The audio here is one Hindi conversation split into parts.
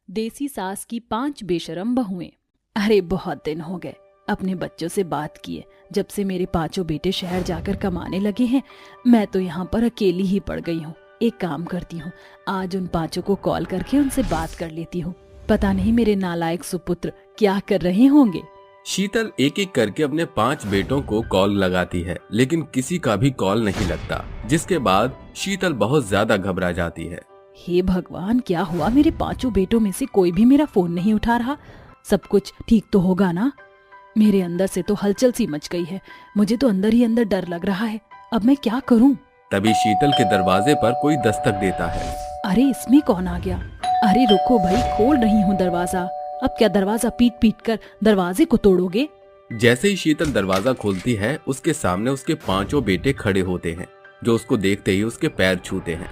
देसी सास की 5 बेशरम बहुएं। अरे बहुत दिन हो गए अपने बच्चों से बात किए। जब से मेरे 5 बेटे शहर जाकर कमाने लगे हैं, मैं तो यहाँ पर अकेली ही पड़ गई हूँ। एक काम करती हूँ, आज उन 5 को कॉल करके उनसे बात कर लेती हूँ। पता नहीं मेरे नालायक सुपुत्र क्या कर रहे होंगे। शीतल एक एक करके अपने 5 बेटों को कॉल लगाती है, लेकिन किसी का भी कॉल नहीं लगता, जिसके बाद शीतल बहुत ज्यादा घबरा जाती है। हे भगवान, क्या हुआ? मेरे 5 बेटों में से कोई भी मेरा फोन नहीं उठा रहा। सब कुछ ठीक तो होगा ना? मेरे अंदर से तो हलचल सी मच गई है। मुझे तो अंदर ही अंदर डर लग रहा है। अब मैं क्या करूं? तभी शीतल के दरवाजे पर कोई दस्तक देता है। अरे इसमें कौन आ गया? अरे रुको भाई, खोल रही हूँ दरवाजा। अब क्या दरवाजा पीट पीट कर दरवाजे को तोड़ोगे? जैसे ही शीतल दरवाजा खोलती है, उसके सामने उसके 5 बेटे खड़े होते हैं, जो उसको देखते ही उसके पैर छूते हैं।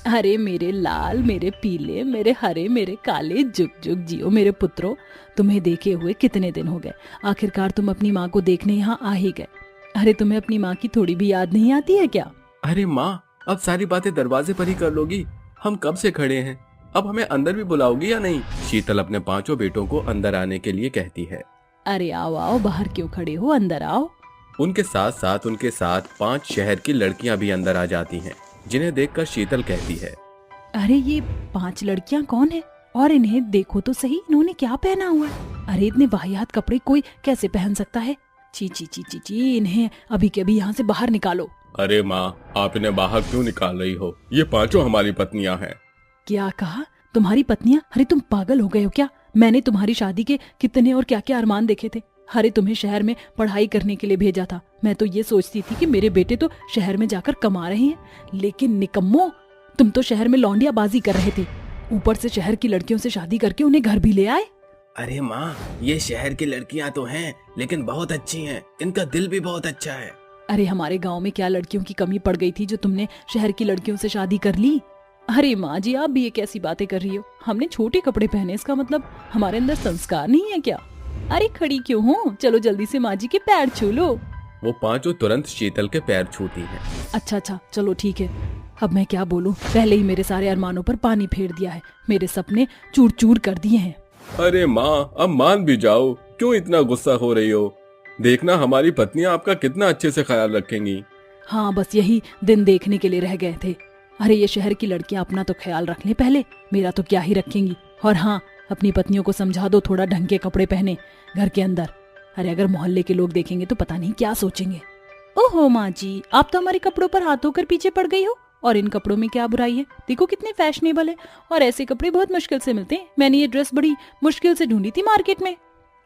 अरे मेरे लाल, मेरे पीले, मेरे हरे, मेरे काले, जुग जुग जियो मेरे पुत्रों। तुम्हें देखे हुए कितने दिन हो गए। आखिरकार तुम अपनी माँ को देखने यहाँ आ ही गए। अरे तुम्हें अपनी माँ की थोड़ी भी याद नहीं आती है क्या? अरे माँ, अब सारी बातें दरवाजे पर ही कर लोगी? हम कब से खड़े हैं, अब हमें अंदर भी बुलाओगी या नहीं? शीतल अपने 5 बेटों को अंदर आने के लिए कहती है। अरे आओ आओ, बाहर क्यों खड़े हो, अंदर आओ। उनके साथ 5 शहर की लड़कियां भी अंदर आ जाती हैं, जिन्हें देखकर शीतल कहती है। अरे ये 5 लड़कियां कौन है? और इन्हें देखो तो सही, इन्होंने क्या पहना हुआ है? अरे इतने वाहियात कपड़े कोई कैसे पहन सकता है? ची ची ची ची ची, इन्हें अभी के अभी यहाँ से बाहर निकालो। अरे माँ, आप इन्हें बाहर क्यों निकाल रही हो? ये 5 हमारी पत्नियां हैं। क्या कहा? तुम्हारी पत्नियां? अरे तुम पागल हो गए हो क्या? मैंने तुम्हारी शादी के कितने और क्या क्या अरमान देखे थे। अरे तुम्हें शहर में पढ़ाई करने के लिए भेजा था। मैं तो ये सोचती थी कि मेरे बेटे तो शहर में जाकर कमा रहे हैं, लेकिन निकम्मो, तुम तो शहर में लौंडिया बाजी कर रहे थे। ऊपर से शहर की लड़कियों से शादी करके उन्हें घर भी ले आए। अरे माँ, ये शहर की लड़कियां तो हैं, लेकिन बहुत अच्छी हैं। इनका दिल भी बहुत अच्छा है। अरे हमारे गांव में क्या लड़कियों की कमी पड़ गई थी जो तुमने शहर की लड़कियों से शादी कर ली? अरे माँ जी, आप भी ये कैसी बातें कर रही हो? हमने छोटे कपड़े पहने, इसका मतलब हमारे अंदर संस्कार नहीं है क्या? अरे खड़ी क्यों हो? चलो जल्दी से माँ जी के पैर छू लो। वो 5 तुरंत शीतल के पैर छूती हैं। अच्छा अच्छा, चलो ठीक है। अब मैं क्या बोलूं, पहले ही मेरे सारे अरमानों पर पानी फेर दिया है, मेरे सपने चूर चूर कर दिए हैं। अरे माँ, अब मान भी जाओ, क्यों इतना गुस्सा हो रही हो? देखना हमारी पत्नियां आपका कितना अच्छे से ख्याल रखेंगी। हाँ, बस यही दिन देखने के लिए रह गए थे। अरे ये शहर की लड़कियां अपना तो ख्याल रख लें पहले, मेरा तो क्या ही रखेंगी। और हाँ, अपनी पत्नियों को समझा दो थोड़ा ढंग के कपड़े पहने घर के अंदर। अरे अगर मोहल्ले के लोग देखेंगे तो पता नहीं क्या सोचेंगे। ओहो माँ जी, आप तो हमारे कपड़ों पर हाथ धोकर पीछे पड़ गई हो। और इन कपड़ों में क्या बुराई है? देखो कितने फैशनेबल है, और ऐसे कपड़े बहुत मुश्किल से मिलते हैं। मैंने ये ड्रेस बड़ी मुश्किल से ढूंढी थी मार्केट में।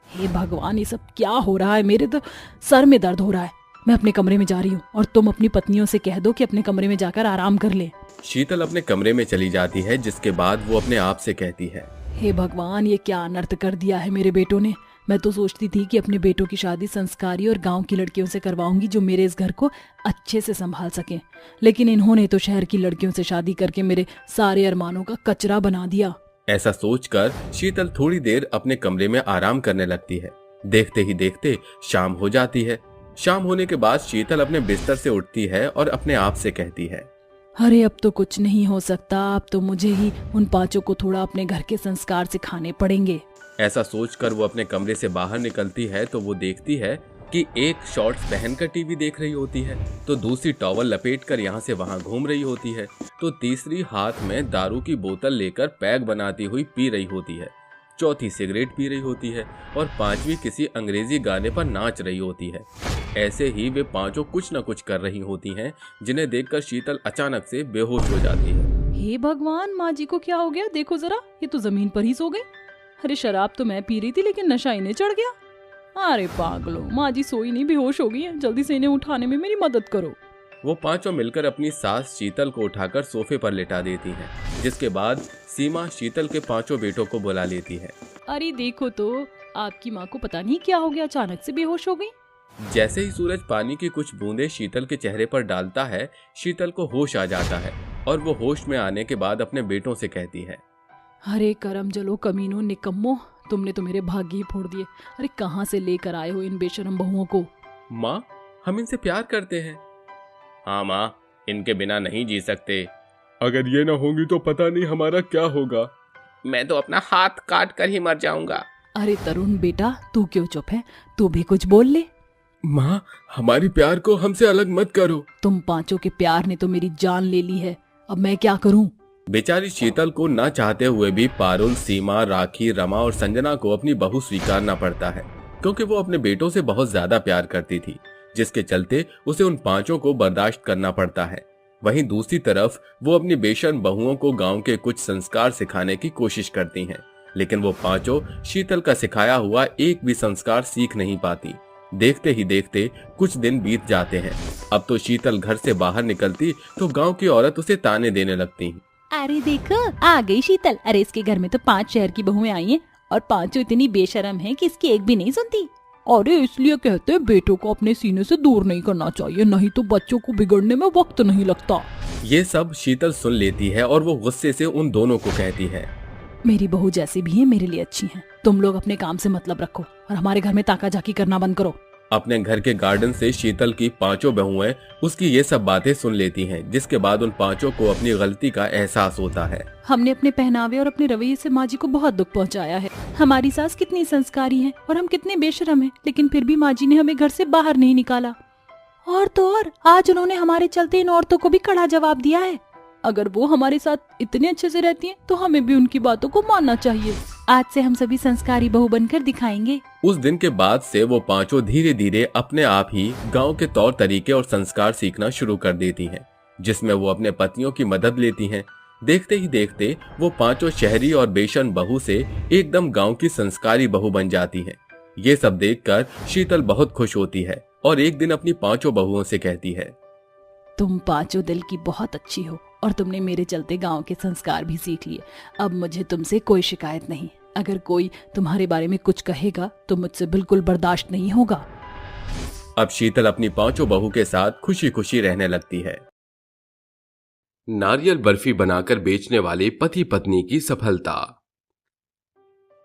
हे भगवान, ये सब क्या हो रहा है? मेरे तो सर में दर्द हो रहा है। मैं अपने कमरे में जा रही हूँ और तुम अपनी पत्नियों से कह दो कि अपने कमरे में जाकर आराम कर ले। शीतल अपने कमरे में चली जाती है, जिसके बाद वो अपने आप से कहती है। हे भगवान, ये क्या अनर्थ कर दिया है मेरे बेटों ने। मैं तो सोचती थी कि अपने बेटों की शादी संस्कारी और गांव की लड़कियों से करवाऊंगी, जो मेरे इस घर को अच्छे से संभाल सकें। लेकिन इन्होंने तो शहर की लड़कियों से शादी करके मेरे सारे अरमानों का कचरा बना दिया। ऐसा सोचकर शीतल थोड़ी देर अपने कमरे में आराम करने लगती है। देखते ही देखते शाम हो जाती है। शाम होने के बाद शीतल अपने बिस्तर से उठती है और अपने आप से कहती है। अरे अब तो कुछ नहीं हो सकता, अब तो मुझे ही उन 5 को थोड़ा अपने घर के संस्कार सिखाने पड़ेंगे। ऐसा सोचकर वो अपने कमरे से बाहर निकलती है तो वो देखती है कि एक शॉर्ट्स पहनकर टीवी देख रही होती है, तो दूसरी टॉवल लपेटकर यहाँ से वहाँ घूम रही होती है, तो तीसरी हाथ में दारू की बोतल लेकर पैक बनाती हुई पी रही होती है, चौथी सिगरेट पी रही होती है और 5वीं किसी अंग्रेजी गाने पर नाच रही होती है। ऐसे ही वे 5 कुछ न कुछ कर रही होती हैं, जिन्हें देखकर शीतल अचानक से बेहोश हो जाती है। हे भगवान, माँ जी को क्या हो गया? देखो जरा, ये तो जमीन पर ही सो गई। अरे शराब तो मैं पी रही थी, लेकिन नशा इन्हें चढ़ गया। अरे पागलो, माँ जी सोई नहीं, बेहोश हो गई है। जल्दी से इन्हें उठाने में मेरी मदद करो। वो 5 मिलकर अपनी सास शीतल को उठाकर सोफे पर लेटा देती हैं, जिसके बाद सीमा शीतल के 5 बेटों को बुला लेती है। अरे देखो तो, आपकी माँ को पता नहीं क्या हो गया, अचानक से बेहोश हो गई। जैसे ही सूरज पानी की कुछ बूंदें शीतल के चेहरे पर डालता है, शीतल को होश आ जाता है और वो होश में आने के बाद अपने बेटों से कहती है। अरे करम जलो कमीनों, निकम्मो, तुमने तो मेरे भाग्य ही फोड़ दिए। अरे कहाँ से लेकर आए हो इन बेशरम बहुओं को? माँ, हम इनसे प्यार करते हैं। हाँ माँ, इनके बिना नहीं जी सकते। अगर ये ना होंगी तो पता नहीं हमारा क्या होगा। मैं तो अपना हाथ काट कर ही मर जाऊंगा। अरे तरुण बेटा, तू क्यों चुप है? तू भी कुछ बोल ले। माँ, हमारी प्यार को हमसे अलग मत करो। तुम पांचों के प्यार ने तो मेरी जान ले ली है, अब मैं क्या करूं? बेचारी शीतल को ना चाहते हुए भी पारुल, सीमा, राखी, रमा और संजना को अपनी बहू स्वीकारना पड़ता है, क्योंकि वो अपने बेटों से बहुत ज्यादा प्यार करती थी, जिसके चलते उसे उन पांचों को बर्दाश्त करना पड़ता है। वहीं दूसरी तरफ वो अपनी बेशर्म बहुओं को गांव के कुछ संस्कार सिखाने की कोशिश करती हैं, लेकिन वो पांचों शीतल का सिखाया हुआ एक भी संस्कार सीख नहीं पाती। देखते ही देखते कुछ दिन बीत जाते हैं। अब तो शीतल घर से बाहर निकलती तो गांव की औरत उसे ताने देने लगती। अरे देखो, आ गई शीतल। अरे इसके घर में तो 5 शहर की बहुएं आई हैं और पांचों इतनी बेशर्म हैं कि इसकी एक भी नहीं सुनती। अरे इसलिए कहते हैं बेटों को अपने सीने से दूर नहीं करना चाहिए, नहीं तो बच्चों को बिगड़ने में वक्त नहीं लगता। ये सब शीतल सुन लेती है और वो गुस्से से उन दोनों को कहती है, मेरी बहू जैसी भी है मेरे लिए अच्छी है। तुम लोग अपने काम से मतलब रखो और हमारे घर में ताका झाकी करना बंद करो। अपने घर के गार्डन से शीतल की पांचों बहुएं उसकी ये सब बातें सुन लेती हैं, जिसके बाद उन पांचों को अपनी गलती का एहसास होता है। हमने अपने पहनावे और अपने रवैये से माँ जी को बहुत दुख पहुंचाया है। हमारी सास कितनी संस्कारी है और हम कितने बेशरम हैं, लेकिन फिर भी माँ जी ने हमें घर से बाहर नहीं निकाला। और तो और आज उन्होंने हमारे चलते इन औरतों को भी कड़ा जवाब दिया है। अगर वो हमारे साथ इतने अच्छे से रहती हैं, तो हमें भी उनकी बातों को मानना चाहिए। आज से हम सभी संस्कारी बहू बनकर दिखाएंगे। उस दिन के बाद से वो पांचों धीरे धीरे अपने आप ही गांव के तौर तरीके और संस्कार सीखना शुरू कर देती हैं, जिसमें वो अपने पतियों की मदद लेती हैं। देखते ही देखते वो पांचों शहरी और बेशर्म बहू से एकदम गांव की संस्कारी बहू बन जाती हैं। ये सब देखकर शीतल बहुत खुश होती है और एक दिन अपनी पांचों बहुओं से कहती है, तुम पांचों दिल की बहुत अच्छी हो और तुमने मेरे चलते गांव के संस्कार भी सीख लिए। अब मुझे तुमसे कोई शिकायत नहीं। अगर कोई तुम्हारे बारे में कुछ कहेगा तो मुझसे बिल्कुल बर्दाश्त नहीं होगा। अब शीतल अपनी पांचों बहू के साथ खुशी खुशी रहने लगती है। नारियल बर्फी बनाकर बेचने वाले पति पत्नी की सफलता।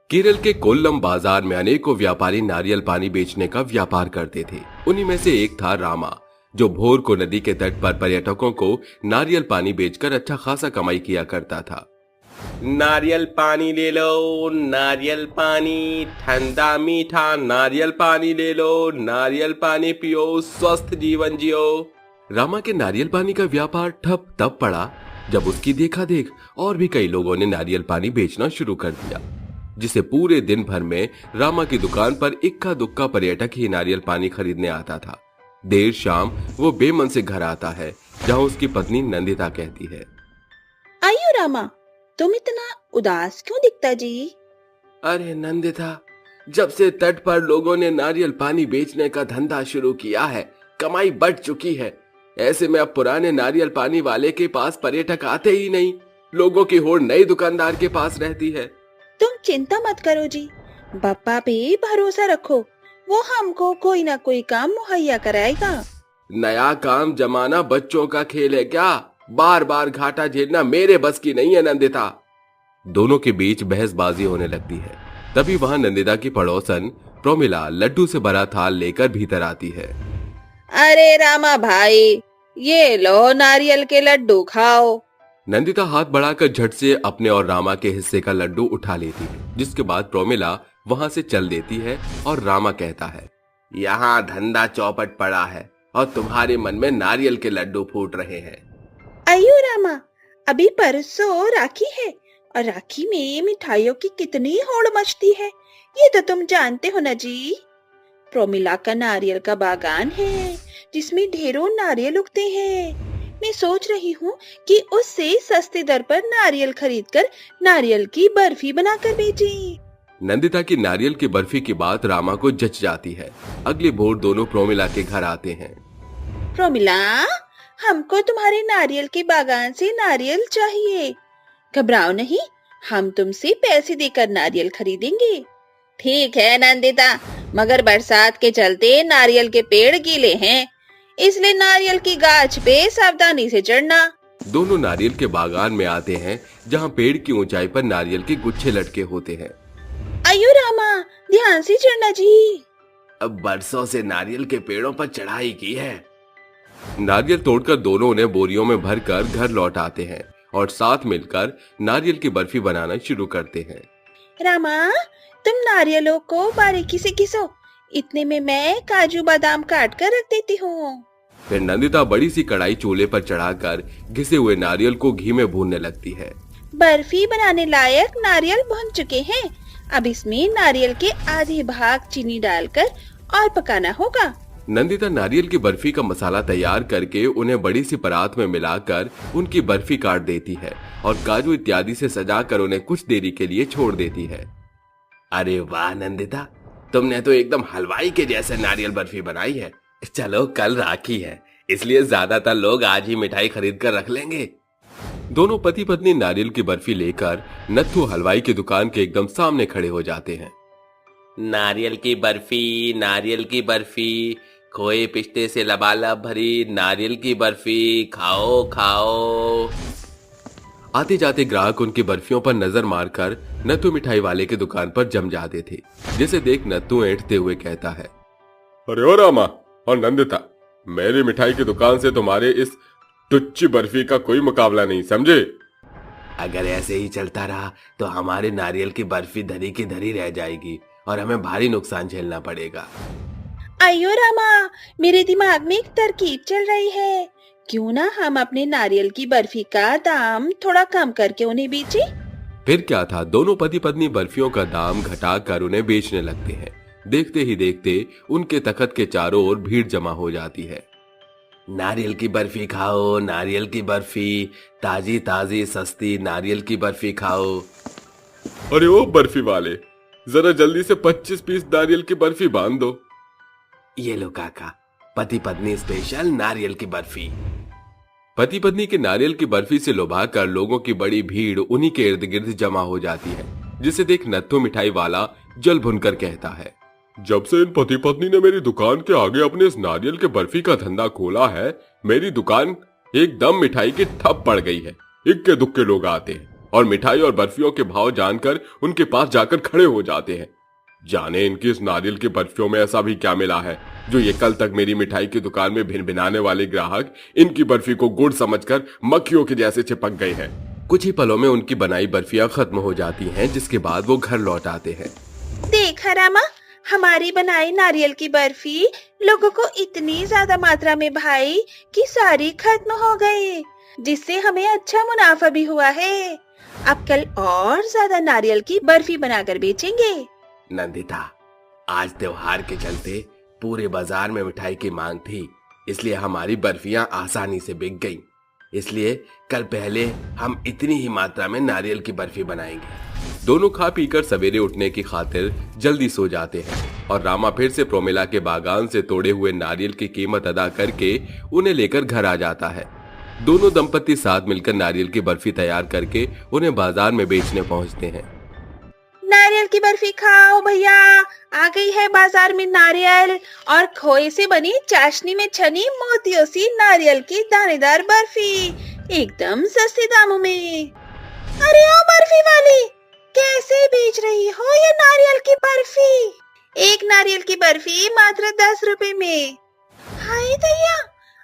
केरल के कोल्लम बाजार में अनेकों व्यापारी नारियल पानी बेचने का व्यापार करते थे। उन्हीं में से एक था रामा, जो भोर को नदी के तट पर पर्यटकों को नारियल पानी बेचकर अच्छा खासा कमाई किया करता था। नारियल पानी ले लो, नारियल पानी ठंडा मीठा, नारियल पानी ले लो, नारियल पानी पियो, स्वस्थ जीवन जियो। रामा के नारियल पानी का व्यापार ठप तब पड़ा जब उसकी देखा देख और भी कई लोगों ने नारियल पानी बेचना शुरू कर दिया, जिसे पूरे दिन भर में रामा की दुकान पर इक्का दुक्का पर्यटक ही नारियल पानी खरीदने आता था। देर शाम वो बेमन से घर आता है, जहाँ उसकी पत्नी नंदिता कहती है, आयो रामा, तुम इतना उदास क्यों दिखता जी? अरे नंदिता, जब से तट पर लोगों ने नारियल पानी बेचने का धंधा शुरू किया है, कमाई बढ़ चुकी है। ऐसे में अब पुराने नारियल पानी वाले के पास पर्यटक आते ही नहीं, लोगों की होड़ नई दुकानदार के पास रहती है। तुम चिंता मत करो जी, बापा पे भरोसा रखो, वो हमको कोई ना कोई काम मुहैया कराएगा। नया काम जमाना बच्चों का खेल है क्या? बार बार घाटा झेलना मेरे बस की नहीं है नंदिता। दोनों के बीच बहसबाजी होने लगती है। तभी वहां नंदिता की पड़ोसन प्रोमिला लड्डू से भरा थाल लेकर भीतर आती है। अरे रामा भाई, ये लो नारियल के लड्डू खाओ। नंदिता हाथ बढ़ाकर झट से अपने और रामा के हिस्से का लड्डू उठा लेती है, जिसके बाद प्रोमिला वहां से चल देती है और रामा कहता है, यहाँ धंधा चौपट पड़ा है और तुम्हारे मन में नारियल के लड्डू फूट रहे हैं। अयो रामा, अभी परसों राखी है और राखी में मिठाइयों की कितनी होड़ मचती है, ये तो तुम जानते हो ना जी। प्रोमिला का नारियल का बागान है, जिसमें ढेरों नारियल उगते हैं। मैं सोच रही हूँ कि उससे सस्ते दर पर नारियल खरीदकर नारियल की बर्फी बनाकर बेची। नंदिता की नारियल की बर्फी की बात रामा को जच जाती है। अगली भोर दोनों प्रोमिला के घर आते हैं। प्रोमिला, हमको तुम्हारे नारियल के बागान से नारियल चाहिए। घबराओ नहीं, हम तुमसे पैसे देकर नारियल खरीदेंगे। ठीक है नंदिता, मगर बरसात के चलते नारियल के पेड़ गीले हैं, इसलिए नारियल की गाछ पे सावधानी से चढ़ना। दोनों नारियल के बागान में आते हैं, जहाँ पेड़ की ऊंचाई पर नारियल के गुच्छे लटके होते हैं। अयो रामा, ध्यान से चढ़ना जी। अब बरसों से नारियल के पेड़ों पर चढ़ाई की है। नारियल तोड़कर दोनों उन्हें बोरियों में भरकर घर लौट आते हैं और साथ मिलकर नारियल की बर्फी बनाना शुरू करते हैं। रामा, तुम नारियलों को बारीकी से घिसो, इतने में मैं काजू बादाम काट कर रख देती हूँ। फिर नंदिता बड़ी सी कढ़ाई चूल्हे पर चढ़ाकर घिसे हुए नारियल को घी में भूनने लगती है। बर्फी बनाने लायक नारियल भून चुके हैं। अब इसमें नारियल के आधे भाग चीनी डालकर और पकाना होगा। नंदिता नारियल की बर्फी का मसाला तैयार करके उन्हें बड़ी सी परात में मिलाकर उनकी बर्फी काट देती है और काजू इत्यादि से सजाकर उन्हें कुछ देरी के लिए छोड़ देती है। अरे वाह नंदिता, तुमने तो एकदम हलवाई के जैसे नारियल बर्फी बनाई है। चलो कल राखी है, इसलिए ज्यादातर लोग आज ही मिठाई खरीद कर रख लेंगे। दोनों पति पत्नी नारियल की बर्फी लेकर नत्थू हलवाई की दुकान के एकदम सामने खड़े हो जाते हैं। नारियल की बर्फी, खोए पिस्ते से लबालब भरी नारियल की बर्फी, खाओ खाओ। आते जाते ग्राहक उनकी बर्फियों पर नजर मारकर नत्थू मिठाई वाले की दुकान पर जम जाते थे, जिसे देख नत्थू ऐंठते हुए कहता है, अरे ओ रामा और नंदिता, मेरी मिठाई की दुकान से तुम्हारे इस टुच्ची बर्फी का कोई मुकाबला नहीं, समझे? अगर ऐसे ही चलता रहा तो हमारे नारियल की बर्फी धरी की धरी रह जाएगी और हमें भारी नुकसान झेलना पड़ेगा। अयो रामा, मेरे दिमाग में एक तरकीब चल रही है। क्यों ना हम अपने नारियल की बर्फी का दाम थोड़ा कम करके उन्हें बेचे। फिर क्या था, दोनों पति पत्नी बर्फियों का दाम घटाकर उन्हें बेचने लगते हैं। देखते ही देखते उनके तखत के चारों ओर भीड़ जमा हो जाती है। नारियल की बर्फी खाओ, नारियल की बर्फी, ताजी ताजी सस्ती नारियल की बर्फी खाओ। अरे ओ बर्फी वाले, जरा जल्दी से 25 पीस नारियल की बर्फी बांध दो। ये लो काका, पति पत्नी स्पेशल नारियल की बर्फी। पति पत्नी के नारियल की बर्फी से लुभाकर लोगों की बड़ी भीड़ उन्हीं के इर्द गिर्द जमा हो जाती है, जिसे देख नत्थू मिठाई वाला जल भुनकर कहता है, जब से इन पति पत्नी ने मेरी दुकान के आगे अपने इस नारियल के बर्फी का धंधा खोला है, मेरी दुकान एकदम मिठाई की ठप पड़ गई है। इक्के दुक्के लोग आते हैं और मिठाई और बर्फियों के भाव जानकर उनके पास जाकर खड़े हो जाते हैं। जाने इनकी इस नारियल की बर्फियों में ऐसा भी क्या मिला है जो ये कल तक मेरी मिठाई की दुकान में भिनभिनाने वाले ग्राहक इनकी बर्फी को गुड़ समझकर मक्खियों के जैसे चिपक गए हैं। कुछ ही पलों में उनकी बनाई बर्फियां खत्म हो जाती हैं, जिसके बाद वो घर लौट आते हैं। देखा रामा, हमारी बनाई नारियल की बर्फी लोगों को इतनी ज्यादा मात्रा में भाई कि सारी खत्म हो गई, जिससे हमें अच्छा मुनाफा भी हुआ है। अब कल और ज्यादा नारियल की बर्फी बनाकर बेचेंगे। नंदिता, आज त्योहार के चलते पूरे बाजार में मिठाई की मांग थी, इसलिए हमारी बर्फियां आसानी से बिक गईं। इसलिए कल पहले हम इतनी ही मात्रा में नारियल की बर्फी बनाएंगे। दोनों खा पीकर सवेरे उठने की खातिर जल्दी सो जाते हैं और रामा फिर से प्रोमिला के बागान से तोड़े हुए नारियल की कीमत अदा करके उन्हें लेकर घर आ जाता है। दोनों दंपति साथ मिलकर नारियल की बर्फी तैयार करके उन्हें बाजार में बेचने पहुंचते हैं। नारियल की बर्फी खाओ भैया, आ गई है बाजार में नारियल और खोए से बनी चाशनी में छनी मोतियों सी नारियल की दानेदार बर्फी, एकदम सस्ते दामों में। अरे ओ बर्फी वाली, कैसे बेच रही हो ये नारियल की बर्फी? एक नारियल की बर्फी मात्र 10 रुपए में। हाय दैया,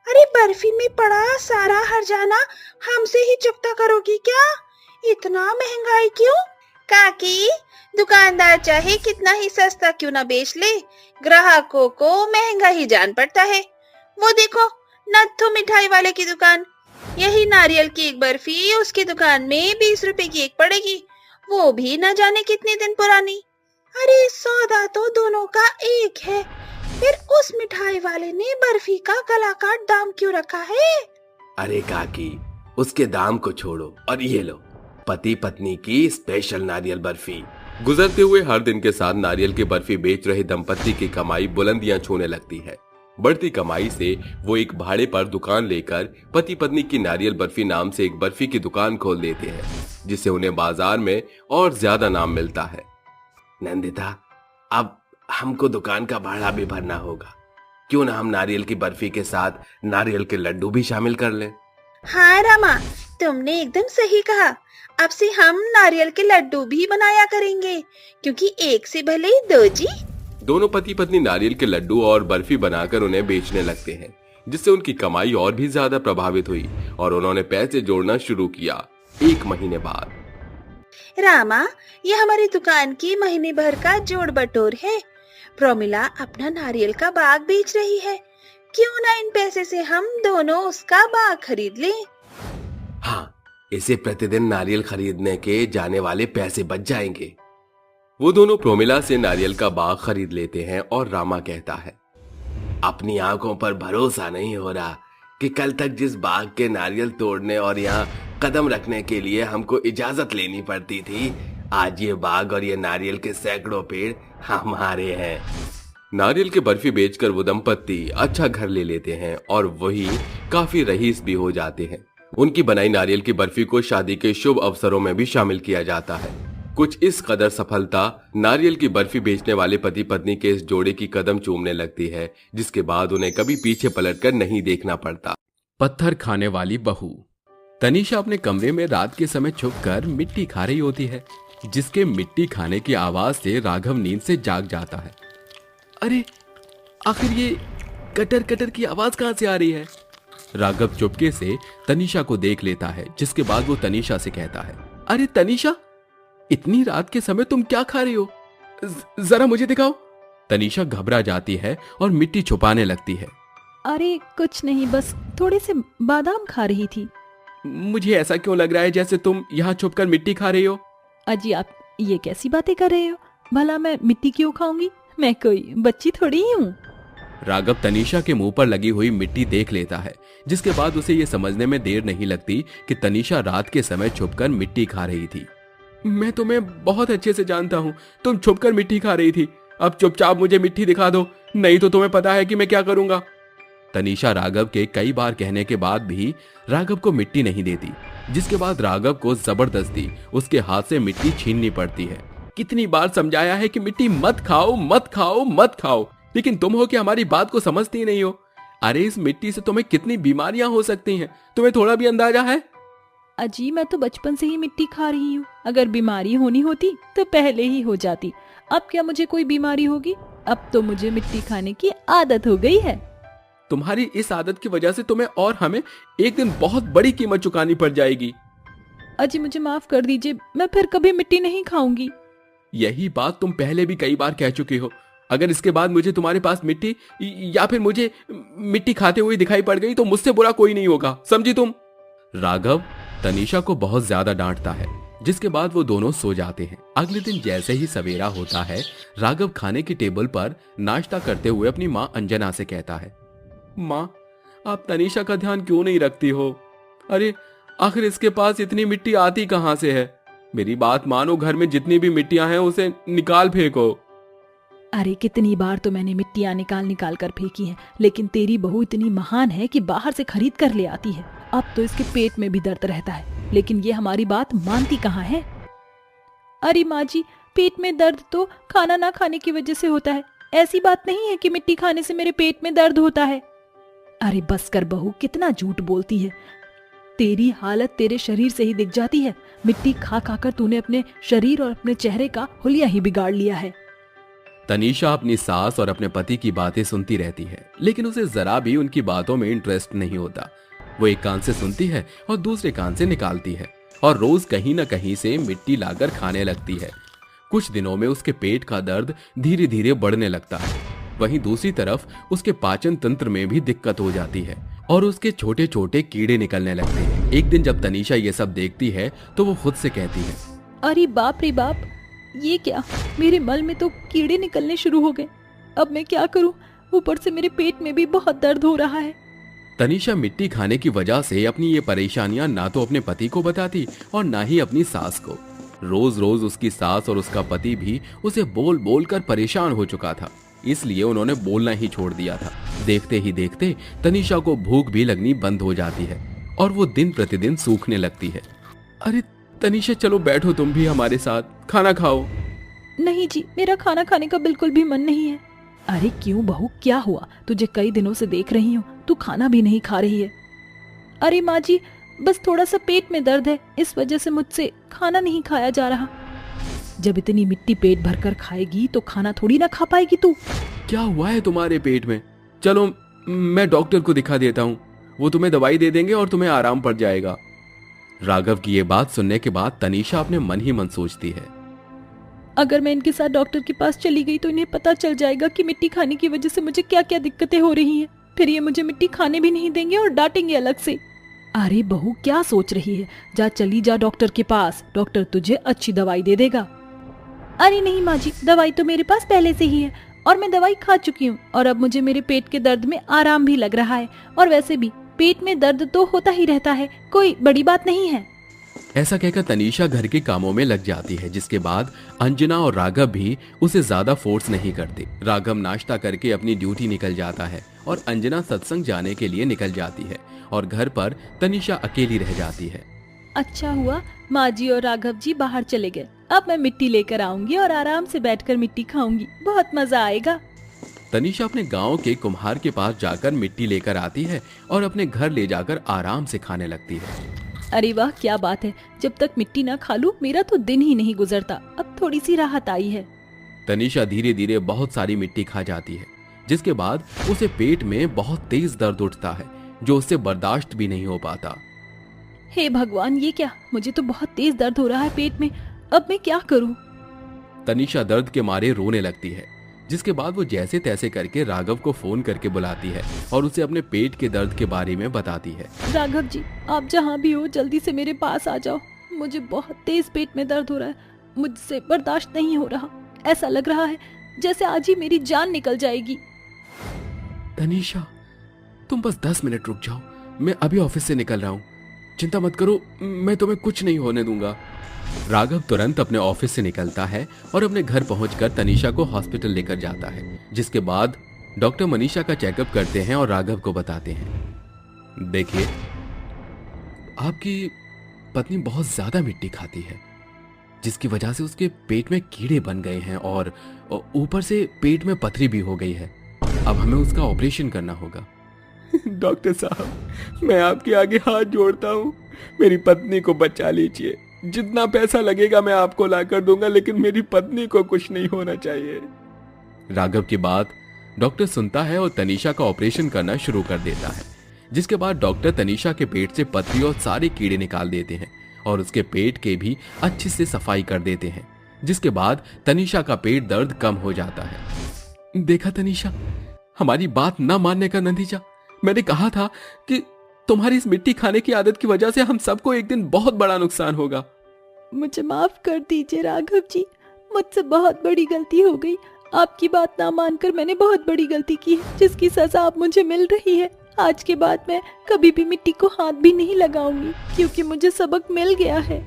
अरे बर्फी में पड़ा सारा हर्जाना हमसे ही चुकता करोगी क्या? इतना महंगाई क्यों? काकी, दुकानदार चाहे कितना ही सस्ता क्यों ना बेच ले, ग्राहकों को महंगा ही जान पड़ता है। वो देखो, नत्थू मिठाई वाले की दुकान, यही नारियल की एक बर्फी उसकी दुकान में 20 रुपए की एक पड़ेगी, वो भी न जाने कितने दिन पुरानी। अरे सौदा तो दोनों का एक है, फिर उस मिठाई वाले ने बर्फी का गला काट दाम क्यों रखा है? अरे काकी, उसके दाम को छोड़ो और ये लो पति पत्नी की स्पेशल नारियल बर्फी। गुजरते हुए हर दिन के साथ नारियल की बर्फी बेच रहे दंपत्ति की कमाई बुलंदियां छूने लगती है। बढ़ती कमाई से वो एक भाड़े पर दुकान लेकर पति पत्नी की नारियल बर्फी नाम से एक बर्फी की दुकान खोल देते हैं, जिससे उन्हें बाजार में और ज्यादा नाम मिलता है। नंदिता, अब हमको दुकान का भाड़ा भी भरना होगा, क्यों ना हम नारियल की बर्फी के साथ नारियल के लड्डू भी शामिल कर लें? हाँ रामा, तुमने एकदम सही कहा। अब से हम नारियल के लड्डू भी बनाया करेंगे, क्योंकि एक से भले दो जी। दोनों पति पत्नी नारियल के लड्डू और बर्फी बनाकर उन्हें बेचने लगते हैं, जिससे उनकी कमाई और भी ज्यादा प्रभावित हुई और उन्होंने पैसे जोड़ना शुरू किया। 1 महीने बाद। रामा, ये हमारी दुकान की महीने भर का जोड़ बटोर है। प्रोमिला अपना नारियल का बाग बेच रही है। क्यों ना इन पैसे से हम दोनों उसका बाग खरीद लें? हाँ, इसे प्रतिदिन नारियल खरीदने के जाने वाले पैसे बच जाएंगे। वो दोनों प्रोमिला से नारियल का बाग खरीद लेते हैं और रामा कहता है, अपनी आंखों पर भरोसा नहीं हो रहा कि कल तक जिस बाग के नारियल तोड़ने और यहाँ कदम रखने के लिए हमको इजाजत लेनी पड़ती थी, आज ये बाग और ये नारियल के सैकड़ों पेड़ हमारे हैं। नारियल की बर्फी बेचकर वो दंपत्ति अच्छा घर ले लेते हैं और वही काफी रईस भी हो जाते हैं। उनकी बनाई नारियल की बर्फी को शादी के शुभ अवसरों में भी शामिल किया जाता है। कुछ इस कदर सफलता नारियल की बर्फी बेचने वाले पति पत्नी के इस जोड़े की कदम चूमने लगती है, जिसके बाद उन्हें कभी पीछे पलटकर नहीं देखना पड़ता। पत्थर खाने वाली बहू। तनीषा अपने कमरे में रात के समय छुपकर मिट्टी खा रही होती है, जिसके मिट्टी खाने की आवाज से राघव नींद से जाग जाता है। अरे आखिर ये कटर कटर की आवाज कहां से आ रही है? राघव चुपके से तनीषा को देख लेता है, जिसके बाद वो तनीषा से कहता है, अरे तनीषा, इतनी रात के समय तुम क्या खा रही हो? जरा मुझे दिखाओ। तनीषा घबरा जाती है और मिट्टी छुपाने लगती है। अरे कुछ नहीं, बस थोड़े से बादाम खा रही थी। मुझे ऐसा क्यों लग रहा है जैसे तुम यहाँ छुपकर मिट्टी खा रही हो? अजी, आप ये कैसी बातें कर रहे हो? भला मैं मिट्टी क्यों खाऊंगी? मैं कोई बच्ची थोड़ी ही हूँ। राघव तनीषा के मुंह पर लगी हुई मिट्टी देख लेता है, जिसके बाद उसे ये समझने में देर नहीं लगती कि तनीषा रात के समय छुपकर मिट्टी खा रही थी। मैं तुम्हें बहुत अच्छे से जानता हूँ, तुम छुपकर मिट्टी खा रही थी। अब चुपचाप मुझे मिट्टी दिखा दो, नहीं तो तुम्हें पता है कि मैं क्या करूंगा। तनीषा राघव के कई बार कहने के बाद भी राघव को मिट्टी नहीं देती, जिसके बाद राघव को जबरदस्ती उसके हाथ से मिट्टी छीननी पड़ती है। कितनी बार समझाया है कि मिट्टी मत खाओ मत खाओ मत खाओ, लेकिन तुम हो कि हमारी बात को समझती नहीं हो। अरे इस मिट्टी से तुम्हें कितनी बीमारियां हो सकती हैं, तुम्हें थोड़ा भी अंदाजा है? अजी, मैं तो बचपन से ही मिट्टी खा रही हूँ। अगर बीमारी होनी होती तो पहले ही हो जाती। अब क्या मुझे कोई बीमारी होगी? अब तो मुझे मिट्टी खाने की आदत हो गई है। तुम्हारी इस आदत की वजह से तुम्हें और हमें एक दिन बहुत बड़ी कीमत चुकानी पड़ जाएगी। अजी, मुझे माफ कर दीजिए, मैं फिर कभी मिट्टी नहीं खाऊंगी। यही बात तुम पहले भी कई बार कह चुके हो। अगर इसके बाद मुझे तुम्हारे पास मिट्टी या फिर मुझे मिट्टी खाते हुए दिखाई पड़ गई तो मुझसे बुरा कोई नहीं होगा, समझी तुम? राघव तनीषा को बहुत ज्यादा डांटता है, जिसके बाद वो दोनों सो जाते हैं। अगले दिन जैसे ही सवेरा होता है, राघव खाने की टेबल पर नाश्ता करते हुए अपनी माँ अंजना से कहता है, माँ, आप तनीषा का ध्यान क्यों नहीं रखती हो? अरे आखिर इसके पास इतनी मिट्टी आती कहां से है? मेरी बात मानो, घर में जितनी भी मिट्टियां हैं उसे निकाल फेंको। अरे कितनी बार तो मैंने मिट्टियां निकाल निकाल कर फेंकी हैं, लेकिन तेरी बहू इतनी महान है कि बाहर से खरीद कर ले आती है। अब तो इसके पेट में भी दर्द रहता है, लेकिन ये हमारी बात मानती कहाँ है। अरे माँ जी, पेट में दर्द तो खाना ना खाने की वजह से होता है। ऐसी बात नहीं है कि मिट्टी खाने से मेरे पेट में दर्द होता है। अरे बस कर बहू, कितना झूठ बोलती है। तेरी हालत तेरे शरीर से ही दिख जाती है। मिट्टी खा खाकर तूने अपने शरीर और अपने चेहरे का हुलिया ही बिगाड़ लिया है। तनीषा अपनी सास और अपने पति की बातें सुनती रहती है, लेकिन उसे जरा भी उनकी बातों में इंटरेस्ट नहीं होता। वो एक कान से सुनती है और दूसरे कान से निकालती है, और रोज कहीं न कहीं से मिट्टी लाकर खाने लगती है। कुछ दिनों में उसके पेट का दर्द धीरे धीरे बढ़ने लगता है। वहीं दूसरी तरफ उसके पाचन तंत्र में भी दिक्कत हो जाती है और उसके छोटे छोटे कीड़े निकलने लगते हैं। एक दिन जब तनीषा ये सब देखती है तो वो खुद से कहती है, अरे बाप रे बाप, ये क्या, मेरे मल में तो कीड़े निकलने शुरू हो गए। अब मैं क्या करूं? ऊपर से मेरे पेट में भी बहुत दर्द हो रहा है। तनीषा मिट्टी खाने की वजह से अपनी ये परेशानियां ना तो अपने पति को बताती और ना ही अपनी सास को। रोज रोज उसकी सास और उसका पति भी उसे बोल बोल कर परेशान हो चुका था, इसलिए उन्होंने बोलना ही छोड़ दिया था। देखते ही देखते तनीषा को भूख भी लगनी बंद हो जाती है और वो दिन प्रतिदिन सूखने लगती है। अरे तनीषा, चलो बैठो, तुम भी हमारे साथ खाना खाओ। नहीं जी, मेरा खाना खाने का बिल्कुल भी मन नहीं है। अरे क्यों बहू, क्या हुआ? तुझे कई दिनों से देख रही हूँ, तू खाना भी नहीं खा रही है। अरे माँ जी, बस थोड़ा सा पेट में दर्द है, इस वजह से मुझसे खाना नहीं खाया जा रहा। जब इतनी मिट्टी पेट भरकर खाएगी तो खाना थोड़ी ना खा पाएगी तू। क्या हुआ है तुम्हारे पेट में? चलो मैं डॉक्टर को दिखा देता हूँ, वो तुम्हें दवाई दे देंगे और तुम्हें आराम पड़ जाएगा। राघव की ये बात सुनने के बाद तनीषा अपने मन ही मन सोचती है, अगर मैं इनके साथ डॉक्टर के पास चली गई तो इन्हें पता चल जाएगा कि मिट्टी खाने की वजह से मुझे क्या क्या दिक्कतें हो रही हैं। फिर ये मुझे मिट्टी खाने भी नहीं देंगे और डांटेंगे अलग से। अरे बहू, क्या सोच रही है? जा, चली जा डॉक्टर के पास, डॉक्टर तुझे अच्छी दवाई दे देगा। अरे नहीं माँ जी, दवाई तो मेरे पास पहले से ही है और मैं दवाई खा चुकी हूँ और अब मुझे मेरे पेट के दर्द में आराम भी लग रहा है। और वैसे भी पेट में दर्द तो होता ही रहता है, कोई बड़ी बात नहीं है। ऐसा कहकर तनीषा घर के कामों में लग जाती है, जिसके बाद अंजना और राघव भी उसे ज्यादा फोर्स नहीं करते। राघव नाश्ता करके अपनी ड्यूटी निकल जाता है और अंजना सत्संग जाने के लिए निकल जाती है और घर पर तनीषा अकेली रह जाती है। अच्छा हुआ माँ जी और राघव जी बाहर चले गए। अब मैं मिट्टी लेकर आऊंगी और आराम से बैठकर मिट्टी खाऊंगी, बहुत मजा आएगा। तनीषा अपने गांव के कुम्हार के पास जाकर मिट्टी लेकर आती है और अपने घर ले जाकर आराम से खाने लगती है। अरे वाह, क्या बात है, जब तक मिट्टी ना खा लूं मेरा तो दिन ही नहीं गुजरता। अब थोड़ी सी राहत आई है। तनीषा धीरे धीरे बहुत सारी मिट्टी खा जाती है, जिसके बाद उसे पेट में बहुत तेज दर्द उठता है जो उससे बर्दाश्त भी नहीं हो पाता। हे भगवान, ये क्या, मुझे तो बहुत तेज दर्द हो रहा है पेट में, अब मैं क्या करूं? तनीषा दर्द के मारे रोने लगती है, जिसके बाद वो जैसे तैसे करके राघव को फोन करके बुलाती है और उसे अपने पेट के दर्द के बारे में बताती है। राघव जी, आप जहाँ भी हो जल्दी से मेरे पास आ जाओ, मुझे बहुत तेज पेट में दर्द हो रहा है, मुझसे बर्दाश्त नहीं हो रहा। ऐसा लग रहा है जैसे आज ही मेरी जान निकल जाएगी। तनीषा, तुम बस 10 मिनट रुक जाओ, मैं अभी ऑफिस से निकल रहा हूँ, चिंता मत करो, मैं तुम्हें कुछ नहीं होने दूंगा। राघव तुरंत अपने ऑफिस से निकलता है और अपने घर पहुंचकर तनीषा को हॉस्पिटल लेकर जाता है, जिसके बाद डॉक्टर मनीषा का चेकअप करते हैं और राघव को बताते हैं, देखिए आपकी पत्नी बहुत ज्यादा मिट्टी खाती है, जिसकी वजह से उसके पेट में कीड़े बन गए हैं और ऊपर से पेट में पथरी भी हो गई है। अब हमें उसका ऑपरेशन करना होगा। डॉक्टर साहब, मैं आपके आगे हाथ जोड़ता हूँ, मेरी पत्नी को बचा लीजिए। जितना पैसा लगेगा मैं आपको लाकर दूंगा, लेकिन मेरी पत्नी को कुछ नहीं होना चाहिए। राघव की बात डॉक्टर सुनता है और तनीषा का ऑपरेशन करना शुरू कर देता है, जिसके बाद डॉक्टर तनीषा के पेट से पथरी और सारे कीड़े निकाल देते हैं और उसके पेट के भी अच्छे से सफाई कर देते हैं, जिसके बाद तनीषा का पेट दर्द कम हो जाता है। देखा तनीषा, हमारी बात न मानने का नतीजा, मैंने कहा था कि तुम्हारी इस मिट्टी खाने की आदत की वजह से हम सबको एक दिन बहुत बड़ा नुकसान होगा। मुझे माफ कर दीजिए राघव जी, मुझसे बहुत बड़ी गलती हो गई। आपकी बात ना मानकर मैंने बहुत बड़ी गलती की है, जिसकी सजा अब मुझे मिल रही है। आज के बाद मैं कभी भी मिट्टी को हाथ भी नहीं लगाऊंगी, क्योंकि मुझे सबक मिल गया है।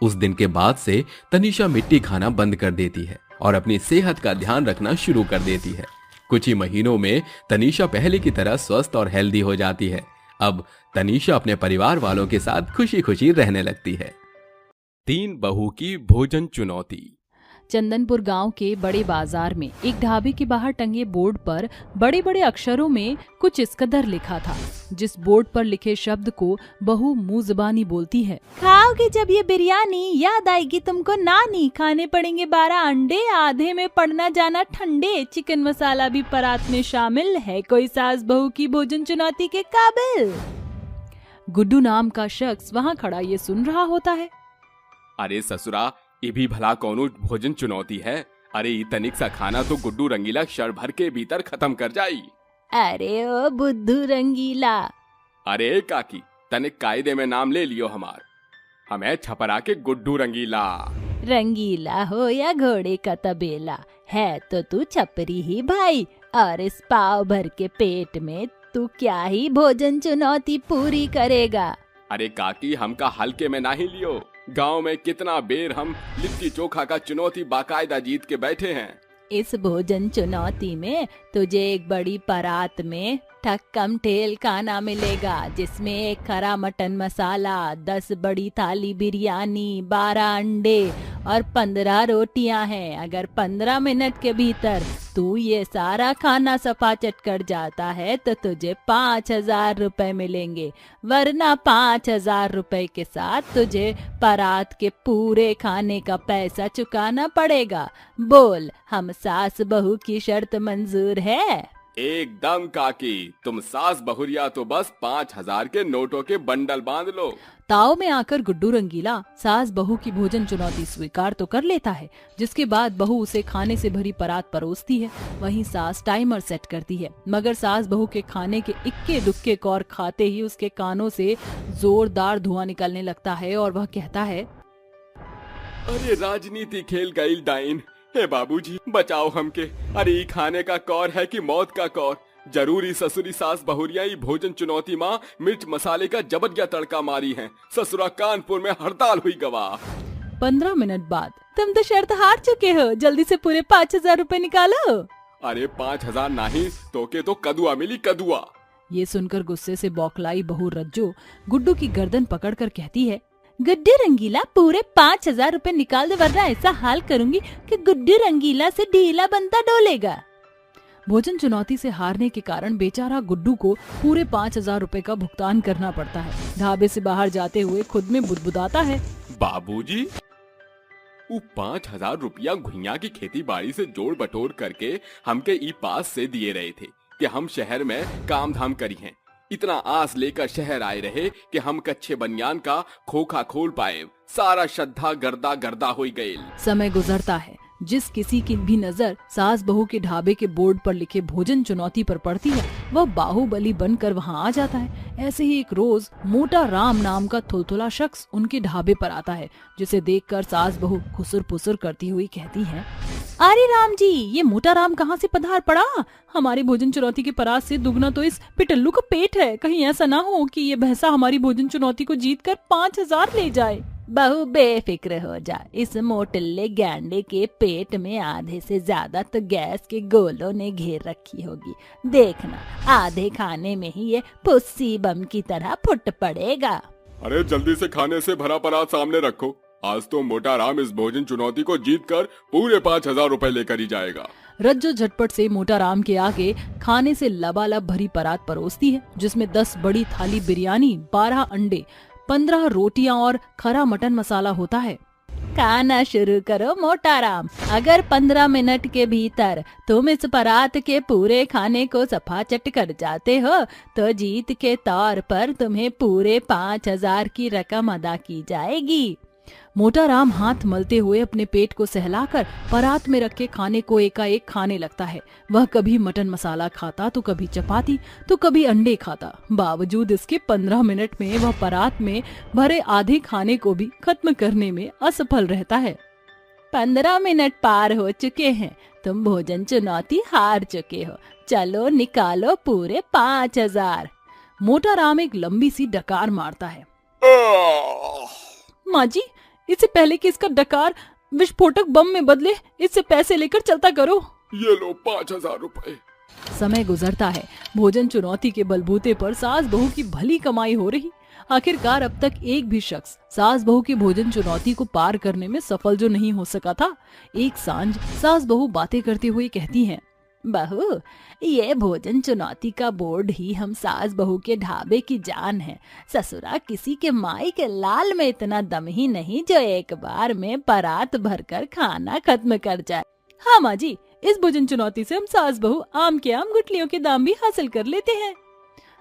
उस दिन के बाद से तनीषा मिट्टी खाना बंद कर देती है और अपनी सेहत का ध्यान रखना शुरू कर देती है। कुछ ही महीनों में तनीषा पहले की तरह स्वस्थ और हेल्दी हो जाती है। अब तनीषा अपने परिवार वालों के साथ खुशी खुशी रहने लगती है। 3 बहू की भोजन चुनौती। चंदनपुर गांव के बड़े बाजार में एक ढाबे के बाहर टंगे बोर्ड पर बड़े बड़े अक्षरों में कुछ इस कदर लिखा था, जिस बोर्ड पर लिखे शब्द को बहू मुंह जुबानी बोलती है। खाओगे जब ये बिरयानी, याद आएगी तुमको नानी, खाने पड़ेंगे 12 अंडे, आधे में पड़ना जाना ठंडे, चिकन मसाला भी परात में शामिल है, कोई सास बहू की भोजन चुनौती के काबिल। गुड्डू नाम का शख्स वहाँ खड़ा ये सुन रहा होता है। अरे ससुरा, ये भी भला कौनो भोजन चुनौती है? अरे ये तनिक सा खाना तो गुड्डू रंगीला क्षण भर के भीतर खत्म कर जाई। अरे ओ बुद्धू रंगीला। अरे काकी, तनिक कायदे में नाम ले लियो हमार, हमें छपरा के गुड्डू रंगीला। रंगीला हो या घोड़े का तबेला, है तो तू छपरी ही भाई, और इस पाव भर के पेट में तू क्या ही भोजन चुनौती पूरी करेगा। अरे काकी, हमका हल्के में नहीं लियो, गांव में कितना बेर हम लिट्टी चोखा का चुनौती बाकायदा जीत के बैठे हैं। इस भोजन चुनौती में तुझे एक बड़ी परात में ठक्कम ठेल खाना मिलेगा, जिसमें 1 खरा मटन मसाला, 10 बड़ी थाली बिरयानी, 12 अंडे और 15 रोटियां हैं। अगर 15 मिनट के भीतर तू ये सारा खाना सपाचट कर जाता है तो तुझे 5,000 रुपए मिलेंगे, वरना 5,000 रुपए के साथ तुझे परात के पूरे खाने का पैसा चुकाना पड़ेगा। बोल, हम सास बहू की शर्त मंजूर है? एकदम काकी, तुम सास बहुरिया तो बस 5,000 के नोटों के बंडल बांध लो। ताव में आकर गुड्डू रंगीला सास बहू की भोजन चुनौती स्वीकार तो कर लेता है, जिसके बाद बहू उसे खाने से भरी परात परोसती है। वहीं सास टाइमर सेट करती है, मगर सास बहू के खाने के इक्के दुक्के कौर खाते ही उसके कानों से जोरदार धुआं निकलने लगता है और वह कहता है, अरे राजनीति खेल गई डाइन, हे बाबूजी बचाओ हमके। अरे ई खाने का कौर है कि मौत का कौर। जरूरी ससुरी सास बहुरिया ई भोजन चुनौती माँ मिर्च मसाले का जबरदस्त तड़का मारी है। ससुरा कानपुर में हड़ताल हुई गवाह। 15 मिनट बाद, तुम तो शर्त हार चुके हो, जल्दी से पूरे 5,000 रुपए निकालो। अरे 5,000 नहीं तो के तो कदुआ मिली कदुआ। ये सुनकर गुस्से से बौखलाई बहू रज्जो गुड्डू की गर्दन पकड़कर कहती है, गुड्डू रंगीला पूरे 5,000 रुपए निकाल दे, वरना ऐसा हाल करूंगी कि गुड्डू रंगीला से ढीला बनता डोलेगा। भोजन चुनौती से हारने के कारण बेचारा गुड्डू को पूरे 5,000 रुपए का भुगतान करना पड़ता है। ढाबे से बाहर जाते हुए खुद में बुदबुदाता है, बाबूजी वो 5,000 रुपया घुइया की खेती बाड़ी से जोड़ बटोर करके हमके ई पास से दिए रहे थे कि हम शहर में काम धाम करी हैं। इतना आस लेकर शहर आए रहे कि हम कच्चे बनियान का खोखा खोल पाए। सारा श्रद्धा गर्दा गर्दा हो गई। समय गुजरता है, जिस किसी की भी नजर सास बहू के ढाबे के बोर्ड पर लिखे भोजन चुनौती पर पड़ती है, वह बाहुबली बनकर वहां आ जाता है। ऐसे ही एक रोज मोटा राम नाम का थुलथुला शख्स उनके ढाबे पर आता है, जिसे देखकर सास बहू खुसुर पुसुर करती हुई कहती है, अरे राम जी, ये मोटा राम कहाँ से पधार पड़ा? हमारी भोजन चुनौती के परात से दुगना तो इस पिटल्लू का पेट है। कहीं ऐसा ना हो कि ये भैंसा हमारी भोजन चुनौती को जीत कर 5,000 ले जाए। बहू बेफिक्र हो जा, इस मोटल्ले गैंडे के पेट में आधे से ज्यादा तो गैस के गोलों ने घेर रखी होगी। देखना, आधे खाने में ही ये पुस्सी बम की तरह फुट पड़ेगा। अरे जल्दी से खाने से भरा परात सामने रखो। आज तो मोटा राम इस भोजन चुनौती को जीतकर पूरे 5,000 रुपए लेकर ही जाएगा। रज्जो झटपट से मोटा राम के आगे खाने से लबालब भरी परात परोसती है, जिसमें 10 बड़ी थाली बिरयानी, 12 अंडे, 15 रोटियां और खरा मटन मसाला होता है। खाना शुरू करो मोटा राम, अगर 15 मिनट के भीतर तुम इस परात के पूरे खाने को सफा चट कर जाते हो तो जीत के तौर पर तुम्हें पूरे 5,000 की रकम अदा की जाएगी। मोटा राम हाथ मलते हुए अपने पेट को सहलाकर परात में रखे खाने को एकाएक खाने लगता है। वह कभी मटन मसाला खाता तो कभी चपाती तो कभी अंडे खाता। बावजूद इसके 15 मिनट में वह परात में भरे आधे खाने को भी खत्म करने में असफल रहता है। 15 मिनट पार हो चुके हैं, तुम भोजन चुनौती हार चुके हो। चलो निकालो पूरे 5,000। मोटा राम एक लंबी सी डकार मारता है। माँ जी, इससे पहले कि इसका डकार विस्फोटक बम में बदले, इससे पैसे लेकर चलता करो। ये लो 5,000 रुपए। समय गुजरता है, भोजन चुनौती के बलबूते पर सास बहू की भली कमाई हो रही। आखिरकार अब तक एक भी शख्स सास बहू की भोजन चुनौती को पार करने में सफल जो नहीं हो सका था। एक सांझ सास बहू बातें करते हुए कहती हैं, बहू, ये भोजन चुनौती का बोर्ड ही हम सास बहू के ढाबे की जान है। ससुरा किसी के माई के लाल में इतना दम ही नहीं जो एक बार में परात भरकर खाना खत्म कर जाए। हाँ माँ जी, इस भोजन चुनौती से हम सास बहू आम के आम गुठलियों के दाम भी हासिल कर लेते हैं।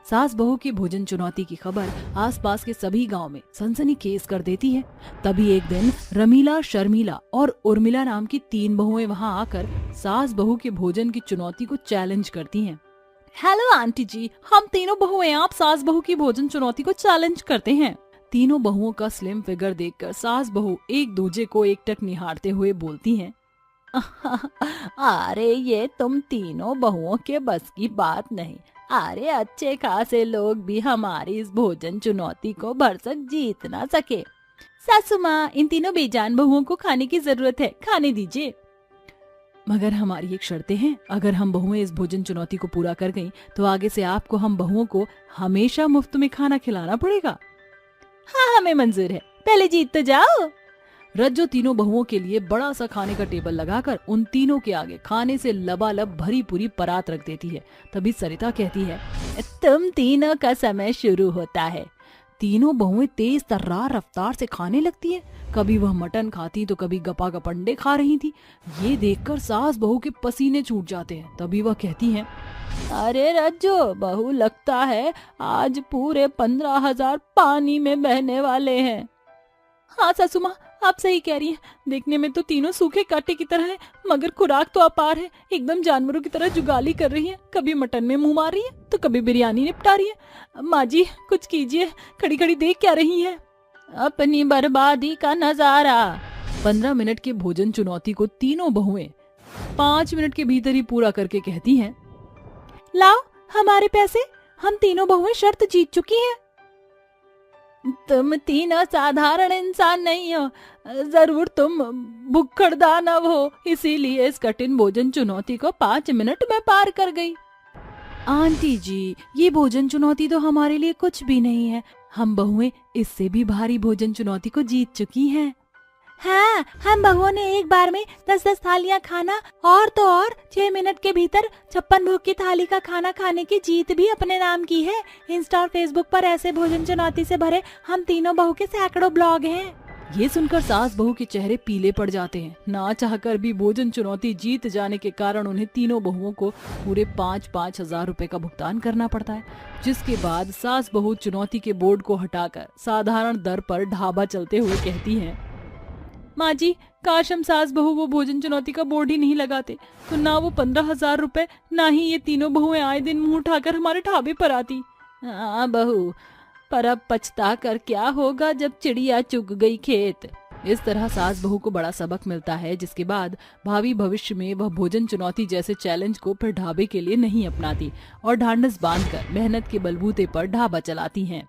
सास बहू की भोजन चुनौती की खबर आसपास के सभी गांव में सनसनीखेज कर देती है। तभी एक दिन रमीला, शर्मिला और उर्मिला नाम की 3 बहुएं वहां आकर सास बहू के भोजन की चुनौती को चैलेंज करती हैं। हेलो आंटी जी, हम तीनों बहुएं आप सास बहू की भोजन चुनौती को चैलेंज करते हैं। तीनों बहुओं का स्लिम फिगर देखकर सास बहू एक दूजे को एकटक निहारते हुए बोलती हैं, अरे ये तुम तीनों बहुओं के बस की बात नहीं। अरे अच्छे खासे लोग भी हमारी इस भोजन चुनौती को भरसक जीत ना सके। सासू माँ, इन तीनों बेजान बहुओं को खाने की जरूरत है, खाने दीजिए। मगर हमारी एक शर्तें हैं, अगर हम बहुएं इस भोजन चुनौती को पूरा कर गईं, तो आगे से आपको हम बहुओं को हमेशा मुफ्त में खाना खिलाना पड़ेगा। हाँ, हमें मंजूर है, पहले जीत तो जाओ। रज्जो तीनों बहुओं के लिए बड़ा सा खाने का टेबल लगाकर उन तीनों के आगे खाने से लबालब भरी पूरी परात रख देती है। तभी सरिता कहती है, तुम तीनों का समय शुरू होता है। तीनों बहुएं तेज तर्रार रफ्तार से खाने लगती हैं। कभी वह मटन खाती तो कभी गपागप अंडे खा रही थी। ये देखकर सास बहू के पसीने छूट जाते हैं। तभी वह कहती हैं, अरे रज्जो बहू, लगता है आज पूरे 15,000 पानी में बहने वाले हैं। हाँ सासू माँ, आप सही कह रही हैं। देखने में तो तीनों सूखे कांटे की तरह हैं, मगर खुराक तो अपार है। एकदम जानवरों की तरह जुगाली कर रही हैं। कभी मटन में मुंह मार रही है तो कभी बिरयानी निपटा रही है। माँ जी कुछ कीजिए, खड़ी खड़ी देख क्या रही हैं? अपनी बर्बादी का नजारा। 15 मिनट के भोजन चुनौती को तीनों बहुएं 5 मिनट के भीतर ही पूरा करके कहती हैं, लाओ हमारे पैसे, हम तीनों बहुएं शर्त जीत चुकी हैं। तुम तीनों साधारण इंसान नहीं हो, जरूर तुम भुक्खड़ दानव हो, इसीलिए इस कठिन भोजन चुनौती को 5 मिनट में पार कर गई। आंटी जी, ये भोजन चुनौती तो हमारे लिए कुछ भी नहीं है। हम बहुएं इससे भी भारी भोजन चुनौती को जीत चुकी हैं। हाँ, हम बहुओं ने एक बार में 10-10 थालियां खाना और तो और 6 मिनट के भीतर 56 भोग की थाली का खाना खाने की जीत भी अपने नाम की है। इंस्टा और फेसबुक पर ऐसे भोजन चुनौती से भरे हम तीनों बहू के सैकड़ों ब्लॉग हैं। ये सुनकर सास बहू के चेहरे पीले पड़ जाते हैं। ना चाहकर भी भोजन चुनौती जीत जाने के कारण उन्हें तीनों बहुओं को पूरे 5-5 हजार रुपए का भुगतान करना पड़ता है। जिसके बाद सास बहू चुनौती के बोर्ड को हटाकर साधारण दर पर ढाबा चलते हुए कहती हैं, माँ जी काश हम सास बहू वो भोजन चुनौती का बोर्ड ही नहीं लगाते, तो ना वो 15,000 रुपए, ना ही ये तीनों बहुएं आए दिन मुंह उठाकर हमारे ढाबे पर आती। हाँ बहू, पर अब पछता कर क्या होगा जब चिड़िया चुग गई खेत। इस तरह सास बहू को बड़ा सबक मिलता है, जिसके बाद भावी भविष्य में वह भोजन चुनौती जैसे चैलेंज को फिर ढाबे के लिए नहीं अपनाती और ढांढस बांधकर मेहनत के बलबूते पर ढाबा चलाती हैं।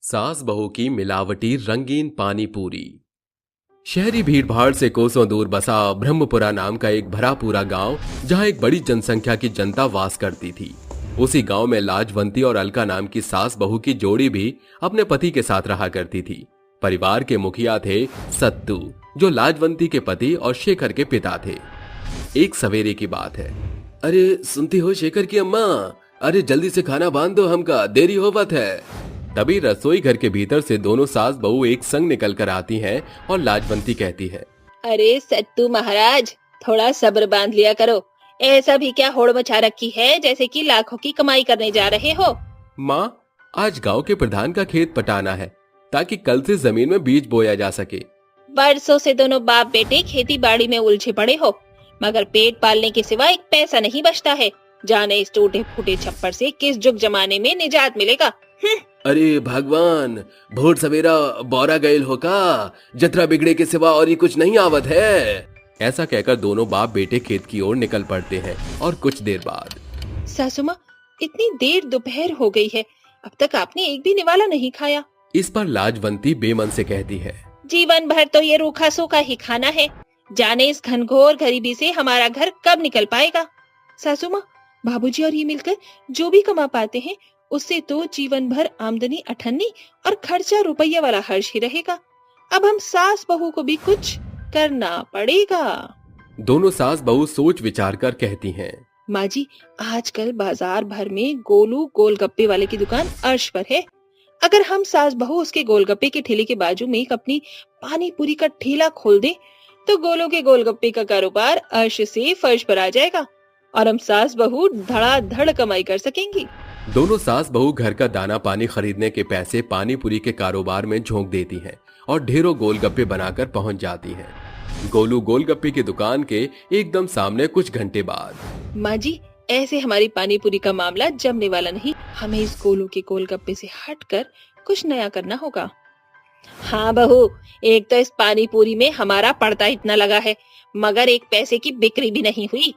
सास बहू की मिलावटी रंगीन पानी पूरी। शहरी भीड़भाड़ से कोसों दूर बसा ब्रह्मपुरा नाम का एक भरा पूरा गांव, जहां एक बड़ी जनसंख्या की जनता वास करती थी। उसी गांव में लाजवंती और अलका नाम की सास बहू की जोड़ी भी अपने पति के साथ रहा करती थी। परिवार के मुखिया थे सत्तू, जो लाजवंती के पति और शेखर के पिता थे। एक सवेरे की बात है। अरे सुनती हो शेखर की अम्मा, अरे जल्दी से खाना बांध दो, हमका देरी होवत है। तभी रसोई घर के भीतर से दोनों सास बहू एक संग निकल कर आती हैं और लाजवंती कहती है, अरे सत्तू महाराज, थोड़ा सब्र बांध लिया करो। ऐसा भी क्या होड़ मचा रखी है जैसे कि लाखों की कमाई करने जा रहे हो। माँ, आज गांव के प्रधान का खेत पटाना है ताकि कल से जमीन में बीज बोया जा सके। बरसों से दोनों बाप बेटे खेती बाड़ी में उलझे पड़े हो, मगर पेट पालने के सिवा एक पैसा नहीं बचता है। जाने इस टूटे फूटे छप्पर से किस जुग जमाने में निजात मिलेगा। अरे भगवान, भोर सवेरा बौरा गयल हो का, जतरा बिगड़े के सिवा और ये कुछ नहीं आवत है। ऐसा कहकर दोनों बाप बेटे खेत की ओर निकल पड़ते हैं और कुछ देर बाद, सासू माँ, इतनी देर दोपहर हो गई है, अब तक आपने एक भी निवाला नहीं खाया। इस पर लाजवंती बेमन से कहती है, जीवन भर तो ये रूखा सूखा ही खाना है। जाने इस घनघोर गरीबी से हमारा घर कब निकल पाएगा। सासू माँ, बाबूजी और ये मिलकर जो भी कमा पाते हैं उससे तो जीवन भर आमदनी अठन्नी और खर्चा रुपया वाला हर्ष ही रहेगा। अब हम सास बहू को भी कुछ करना पड़ेगा। दोनों सास बहू सोच विचार कर कहती हैं, माँ जी, आजकल बाजार भर में गोलू गोलगप्पे वाले की दुकान अर्श पर है। अगर हम सास बहू उसके गोलगप्पे के ठेले के बाजू में एक अपनी पानी पूरी का ठेला खोल दे तो गोलू के गोलगप्पे का कारोबार अर्श से फर्श पर आ जाएगा और हम सास बहू धड़ाधड़ कमाई कर सकेंगी। दोनों सास बहू घर का दाना पानी खरीदने के पैसे पानी पूरी के कारोबार में झोंक देती हैं और ढेरों गोलगप्पे बनाकर पहुंच जाती हैं। गोलू गोलगप्पे की दुकान के एकदम सामने कुछ घंटे बाद। माँ जी, ऐसे हमारी पानी पूरी का मामला जमने वाला नहीं। हमें इस गोलू के गोलगप्पे से हटकर कुछ नया करना होगा। हाँ बहू, एक तो इस पानी पूरी में हमारा पड़ता इतना लगा है, मगर एक पैसे की बिक्री भी नहीं हुई।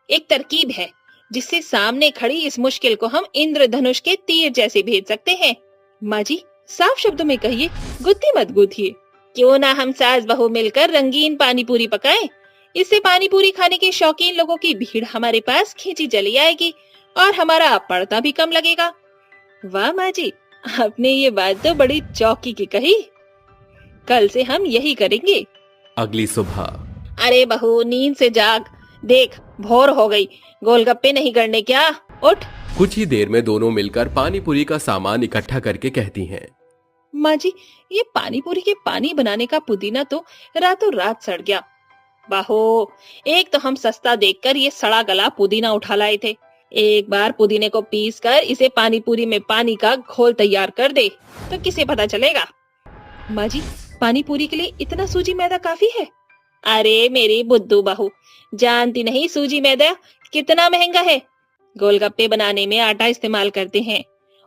एक तरकीब है जिससे सामने खड़ी इस मुश्किल को हम इंद्रधनुष के तीर जैसे भेज सकते हैं। माँ जी, साफ शब्दों में कहिए, गुत्ती मत गूंथिए। क्यों ना हम सास बहू मिलकर रंगीन पानी पूरी पकाएं। इससे पानी पूरी खाने के शौकीन लोगों की भीड़ हमारे पास खींची चली आएगी और हमारा पड़ता भी कम लगेगा। वाह माँ जी, आपने ये बात तो बड़ी चौकी की कही। कल से हम यही करेंगे। अगली सुबह। अरे बहू, नींद से जाग, देख भोर हो गई, गोलगप्पे नहीं करने क्या, उठ। कुछ ही देर में दोनों मिलकर पानी पूरी का सामान इकट्ठा करके कहती हैं, माँ जी, ये पानी पूरी के पानी बनाने का पुदीना तो रातों रात सड़ गया। बाहो, एक तो हम सस्ता देखकर ये सड़ा गला पुदीना उठा लाए थे। एक बार पुदीने को पीस कर इसे पानी पूरी में पानी का घोल तैयार कर दे तो किसे पता चलेगा। माँ जी, पानी पूरी के लिए इतना सूजी मैदा काफी है? अरे मेरी बुद्धू बहू, जानती नहीं सूजी मैदा कितना महंगा है। गोलगप्पे बनाने में आटा इस्तेमाल करते हैं,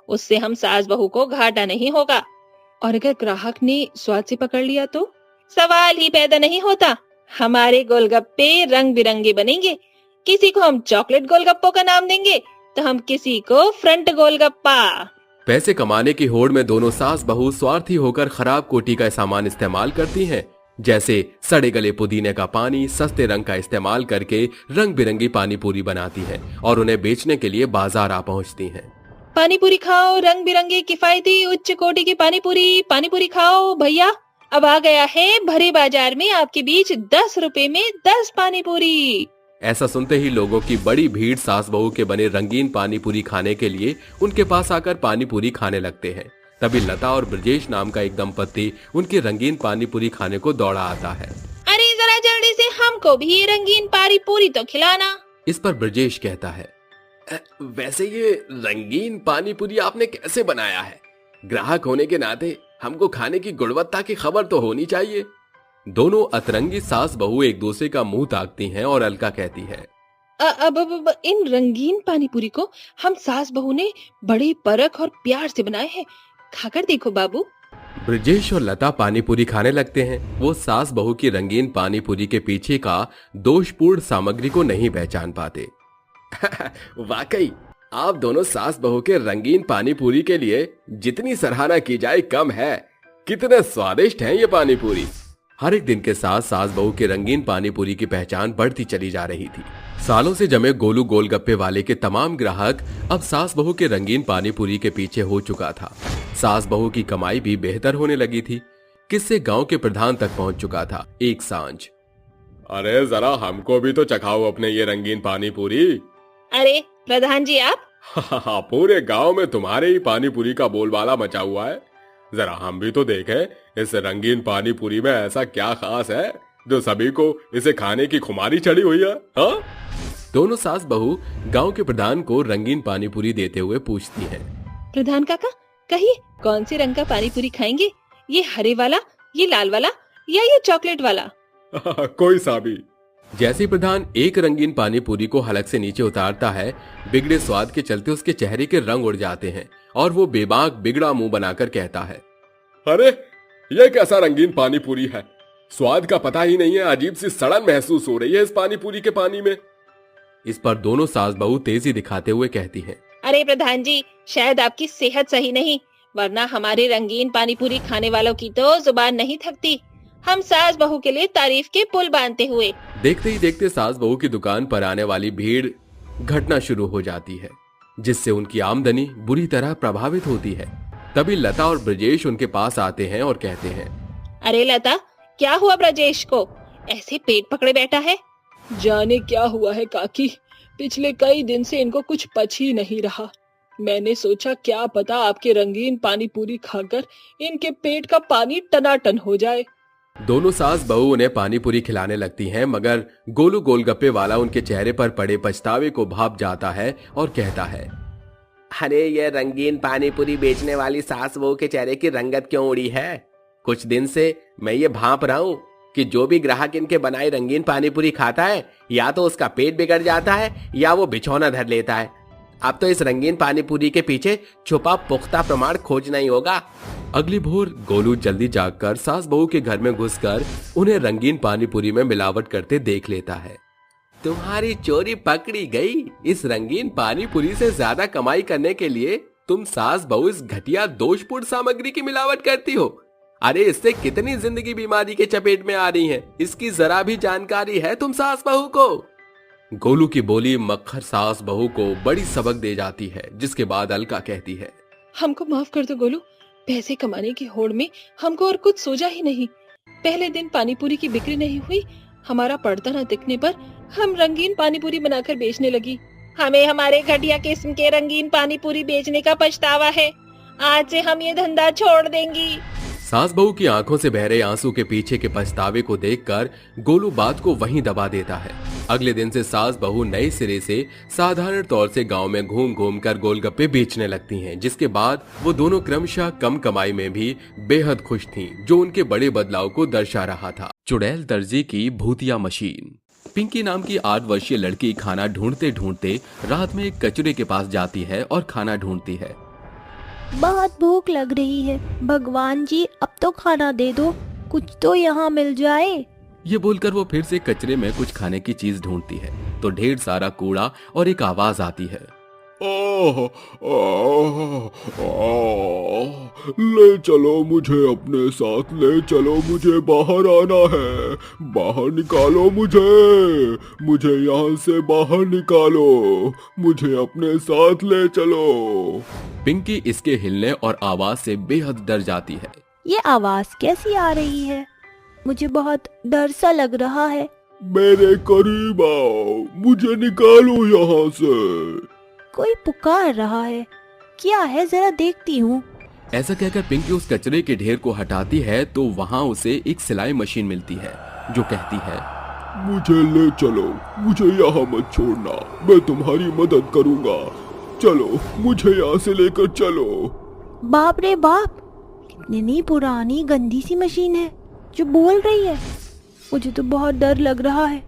उससे हम सास बहू को घाटा नहीं होगा। और अगर ग्राहक ने स्वाद से पकड़ लिया तो सवाल ही पैदा नहीं होता। हमारे गोलगप्पे रंग बिरंगे बनेंगे। किसी को हम चॉकलेट गोलगप्पों का नाम देंगे तो हम किसी को फ्रंट गोलगप्पा। पैसे कमाने की होड़ में दोनों सास बहू स्वार्थी होकर खराब कोटी का सामान इस्तेमाल करती हैं, जैसे सड़े गले पुदीने का पानी सस्ते रंग का इस्तेमाल करके रंग बिरंगी पानी पूरी बनाती हैं और उन्हें बेचने के लिए बाजार आ पहुंचती हैं। पानी पूरी खाओ, रंग बिरंगे किफायती उच्च कोटि की पानी पूरी खाओ भैया। अब आ गया है भरे बाजार में आपके बीच 10 रुपए में 10 पानी पूरी। ऐसा सुनते ही लोगों की बड़ी भीड़ सास बहू के बने रंगीन पानी पूरी खाने के लिए उनके पास आकर पानी पूरी खाने लगते हैं। तभी लता और ब्रजेश नाम का एक दंपति उनकी रंगीन पानी पूरी खाने को दौड़ा आता है। अरे जरा जल्दी से हमको भी ये रंगीन पानी पूरी तो खिलाना। इस पर ब्रजेश कहता है, वैसे ये रंगीन पानी पूरी आपने कैसे बनाया है? ग्राहक होने के नाते हमको खाने की गुणवत्ता की खबर तो होनी चाहिए। दोनों अतरंगी सास बहू एक दूसरे का मुंह ताकती हैं और अलका कहती है, अब इन रंगीन पानी पूरी को हम सास बहू ने बड़े परख और प्यार से बनाए हैं, खाकर देखो बाबू। ब्रजेश और लता पानी पूरी खाने लगते हैं। वो सास बहू की रंगीन पानी पूरी के पीछे का दोषपूर्ण सामग्री को नहीं पहचान पाते। वाकई आप दोनों सास बहू के रंगीन पानी पूरी के लिए जितनी सराहना की जाए कम है। कितने स्वादिष्ट हैं ये पानी पूरी। हर एक दिन के साथ सास बहू के रंगीन पानी पूरी की पहचान बढ़ती चली जा रही थी। सालों से जमे गोलू गोलगप्पे वाले के तमाम ग्राहक अब सास बहू के रंगीन पानी पूरी के पीछे हो चुका था। सास बहू की कमाई भी बेहतर होने लगी थी। किससे गांव के प्रधान तक पहुंच चुका था। एक सांझ, अरे जरा हमको भी तो चखाओ अपने ये रंगीन पानी पूरी। अरे प्रधान जी आप? पूरे गांव में तुम्हारे ही पानी पूरी का बोलबाला मचा हुआ है। जरा हम भी तो देखें इस रंगीन पानी पूरी में ऐसा क्या खास है जो सभी को इसे खाने की खुमारी चढ़ी हुई है। हाँ? दोनों सास बहू गांव के प्रधान को रंगीन पानी पूरी देते हुए पूछती हैं, प्रधान काका कहिए कौन से रंग का पानी पूरी खाएंगे? ये हरे वाला, ये लाल वाला या ये चॉकलेट वाला? कोई सा भी। जैसे प्रधान एक रंगीन पानी पूरी को हलक से नीचे उतारता है, बिगड़े स्वाद के चलते उसके चेहरे के रंग उड़ जाते हैं और वो बेबाक बिगड़ा मुंह बनाकर कहता है, अरे ये कैसा रंगीन पानी पूरी है? स्वाद का पता ही नहीं है। अजीब सी सड़न महसूस हो रही है इस पानी पूरी के पानी में। इस पर दोनों सास बहू तेजी दिखाते हुए कहती हैं, अरे प्रधान जी, शायद आपकी सेहत सही नहीं, वरना हमारे रंगीन पानी पूरी खाने वालों की तो जुबान नहीं थकती। हम सास बहू के लिए तारीफ के पुल बांधते हुए। देखते ही देखते सास बहू की दुकान पर आने वाली भीड़ घटना शुरू हो जाती है, जिससे उनकी आमदनी बुरी तरह प्रभावित होती है। तभी लता और ब्रजेश उनके पास आते हैं और कहते हैं, अरे लता, क्या हुआ ब्रजेश को? ऐसे पेट पकड़े बैठा है। जाने क्या हुआ है काकी, पिछले कई दिन से इनको कुछ पच ही नहीं रहा। मैंने सोचा क्या पता आपके रंगीन पानी पूरी खाकर इनके पेट का पानी टनाटन हो जाए। दोनों सास बहू उन्हें पानी पूरी खिलाने लगती हैं, मगर गोलू गोलगप्पे वाला उनके चेहरे पर पड़े पछतावे को भाप जाता है और कहता है, अरे ये रंगीन पानी पूरी बेचने वाली सास बहू के चेहरे की रंगत क्यों उड़ी है? कुछ दिन से मैं ये भांप रहा हूँ कि जो भी ग्राहक इनके बनाई रंगीन पानी पूरी खाता है, या तो उसका पेट बिगड़ जाता है या वो बिछौना धर लेता है। अब तो इस रंगीन पानी पूरी के पीछे छुपा पुख्ता प्रमाण खोजना ही होगा। अगली भोर गोलू जल्दी जागकर सास बहू के घर में घुसकर उन्हें रंगीन पानी पूरी में मिलावट करते देख लेता है। तुम्हारी चोरी पकड़ी गई। इस रंगीन पानी पूरी से ज्यादा कमाई करने के लिए तुम सास बहू इस घटिया दोषपूर्ण सामग्री की मिलावट करती हो। अरे इससे कितनी जिंदगी बीमारी के चपेट में आ रही है, इसकी जरा भी जानकारी है तुम सास बहू को? गोलू की बोली मक्खर सास बहू को बड़ी सबक दे जाती है, जिसके बाद अलका कहती है, हमको माफ कर दो गोलू, पैसे कमाने की होड़ में हमको और कुछ सोचा ही नहीं। पहले दिन पानी पूरी की बिक्री नहीं हुई, हमारा पर्दा न दिखने पर हम रंगीन पानी पूरी बनाकर बेचने लगी। हमें हमारे घटिया किस्म के रंगीन पानी पूरी बेचने का पछतावा है। आज से हम ये धंधा छोड़ देंगी। सास बहू की आंखों से बह रहे आंसू के पीछे के पछतावे को देखकर गोलू बात को वहीं दबा देता है। अगले दिन से सास बहू नए सिरे से साधारण तौर से गांव में घूम घूम कर गोलगप्पे बेचने लगती हैं, जिसके बाद वो दोनों क्रमशः कम कमाई में भी बेहद खुश थीं, जो उनके बड़े बदलाव को दर्शा रहा था। चुड़ैल दर्जी की भूतिया मशीन। पिंकी नाम की 8 वर्षीय लड़की खाना ढूंढते ढूंढते रात में एक कचरे के पास जाती है और खाना ढूंढती है। बहुत भूख लग रही है, भगवान जी अब तो खाना दे दो, कुछ तो यहाँ मिल जाए। ये बोलकर वो फिर से कचरे में कुछ खाने की चीज ढूंढती है तो ढेर सारा कूड़ा और एक आवाज आती है। ले चलो मुझे अपने साथ, ले चलो, मुझे बाहर आना है, बाहर निकालो मुझे यहाँ से बाहर निकालो, मुझे अपने साथ ले चलो। पिंकी इसके हिलने और आवाज से बेहद डर जाती है। ये आवाज कैसी आ रही है? मुझे बहुत डर सा लग रहा है। मेरे करीब आओ, मुझे निकालो यहाँ से। कोई पुकार रहा है, क्या है जरा देखती हूँ। ऐसा कहकर पिंकी उस कचरे के ढेर को हटाती है तो वहाँ उसे एक सिलाई मशीन मिलती है जो कहती है, मुझे ले चलो, मुझे यहाँ मत छोड़ना, मैं तुम्हारी मदद करूँगा, चलो मुझे यहाँ से लेकर चलो। बाप रे बाप, कितनी पुरानी गंदी सी मशीन है जो बोल रही है। मुझे तो बहुत डर लग रहा है,